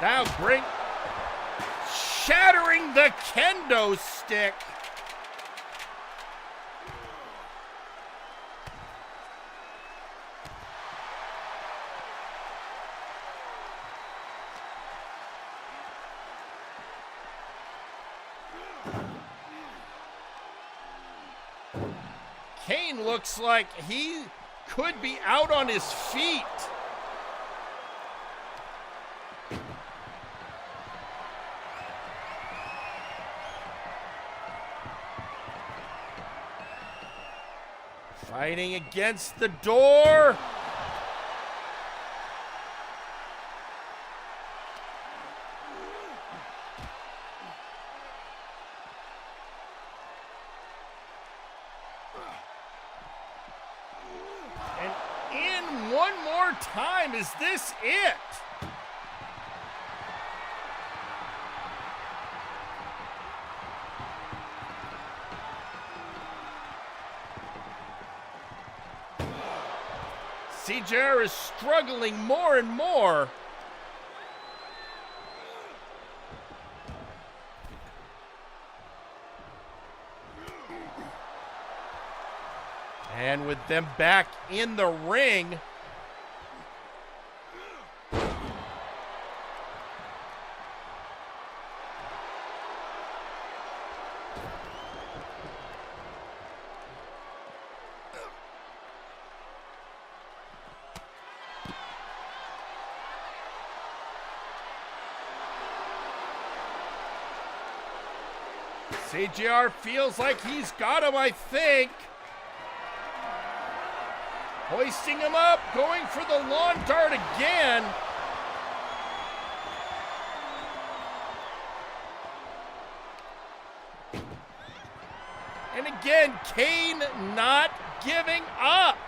Now shattering the kendo stick. Kane looks like he could be out on his feet. Fighting against the door. One more time, is this it? CJR is struggling more and more. And with them back in the ring, CJR feels like he's got him, I think. Hoisting him up, going for the lawn dart again. And again, Kane not giving up.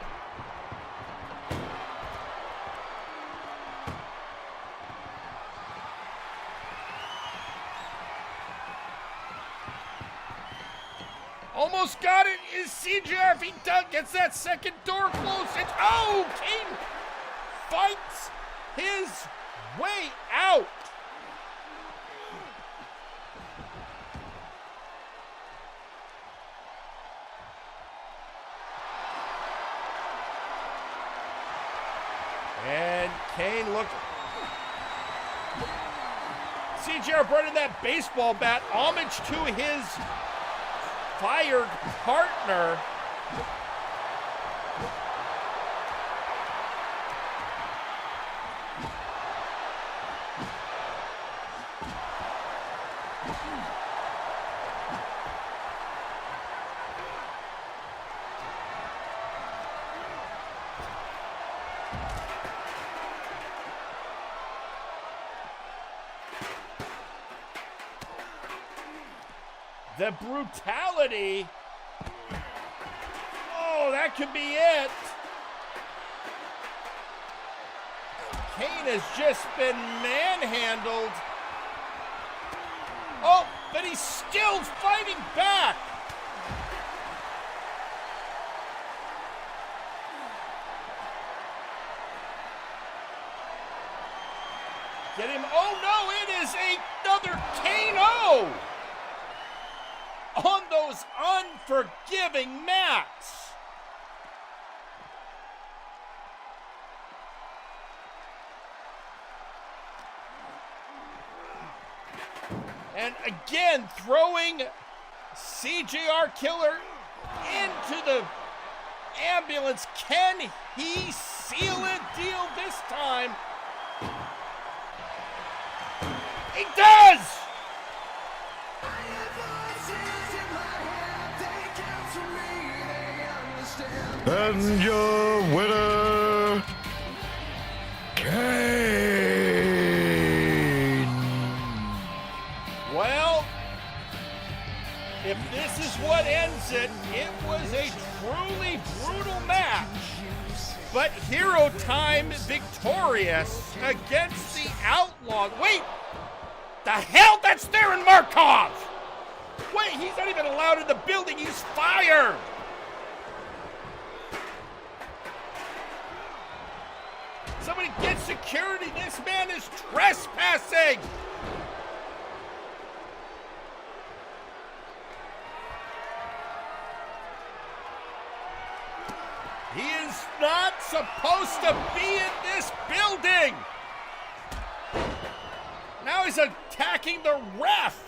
Almost got it. Is CJR, if he gets that second door closed. Kane fights his way out. And Kane looked. CJR brought in that baseball bat, homage to his fired partner. The brutality. Oh, that could be it. Kane has just been manhandled. Oh, but he's still fighting back. Get him. Oh, no, it is another KO on those unforgiving mats. And again, throwing CJR Killer into the ambulance. Can he seal it deal this time? He does! And your winner, Kane. Well, if this is what ends it, it was a truly brutal match. But Hero Time victorious against the Outlaw. Wait, the hell? That's Darren Markov. Wait, he's not even allowed in the building. He's fired. Somebody Get security! This man is trespassing! He is not supposed to be in this building! Now he's attacking the ref!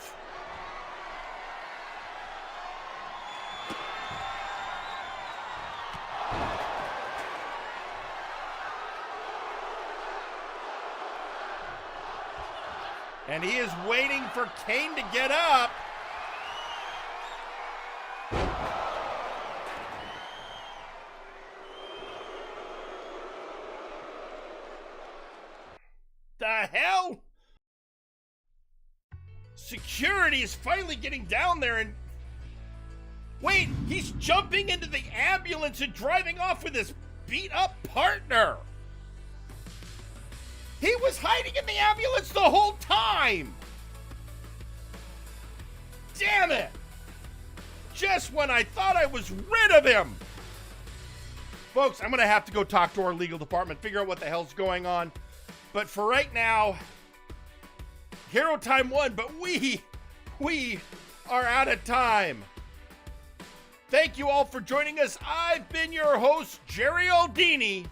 And he is waiting for Kane to get up. The hell? Security is finally getting down there and... Wait, he's jumping into the ambulance and driving off with his beat-up partner. He was hiding in the ambulance the whole time! Damn it! Just when I thought I was rid of him! Folks, I'm gonna have to go talk to our legal department, figure out what the hell's going on. But for right now, Hero Time won, but we are out of time. Thank you all for joining us. I've been your host, Jerry Aldini.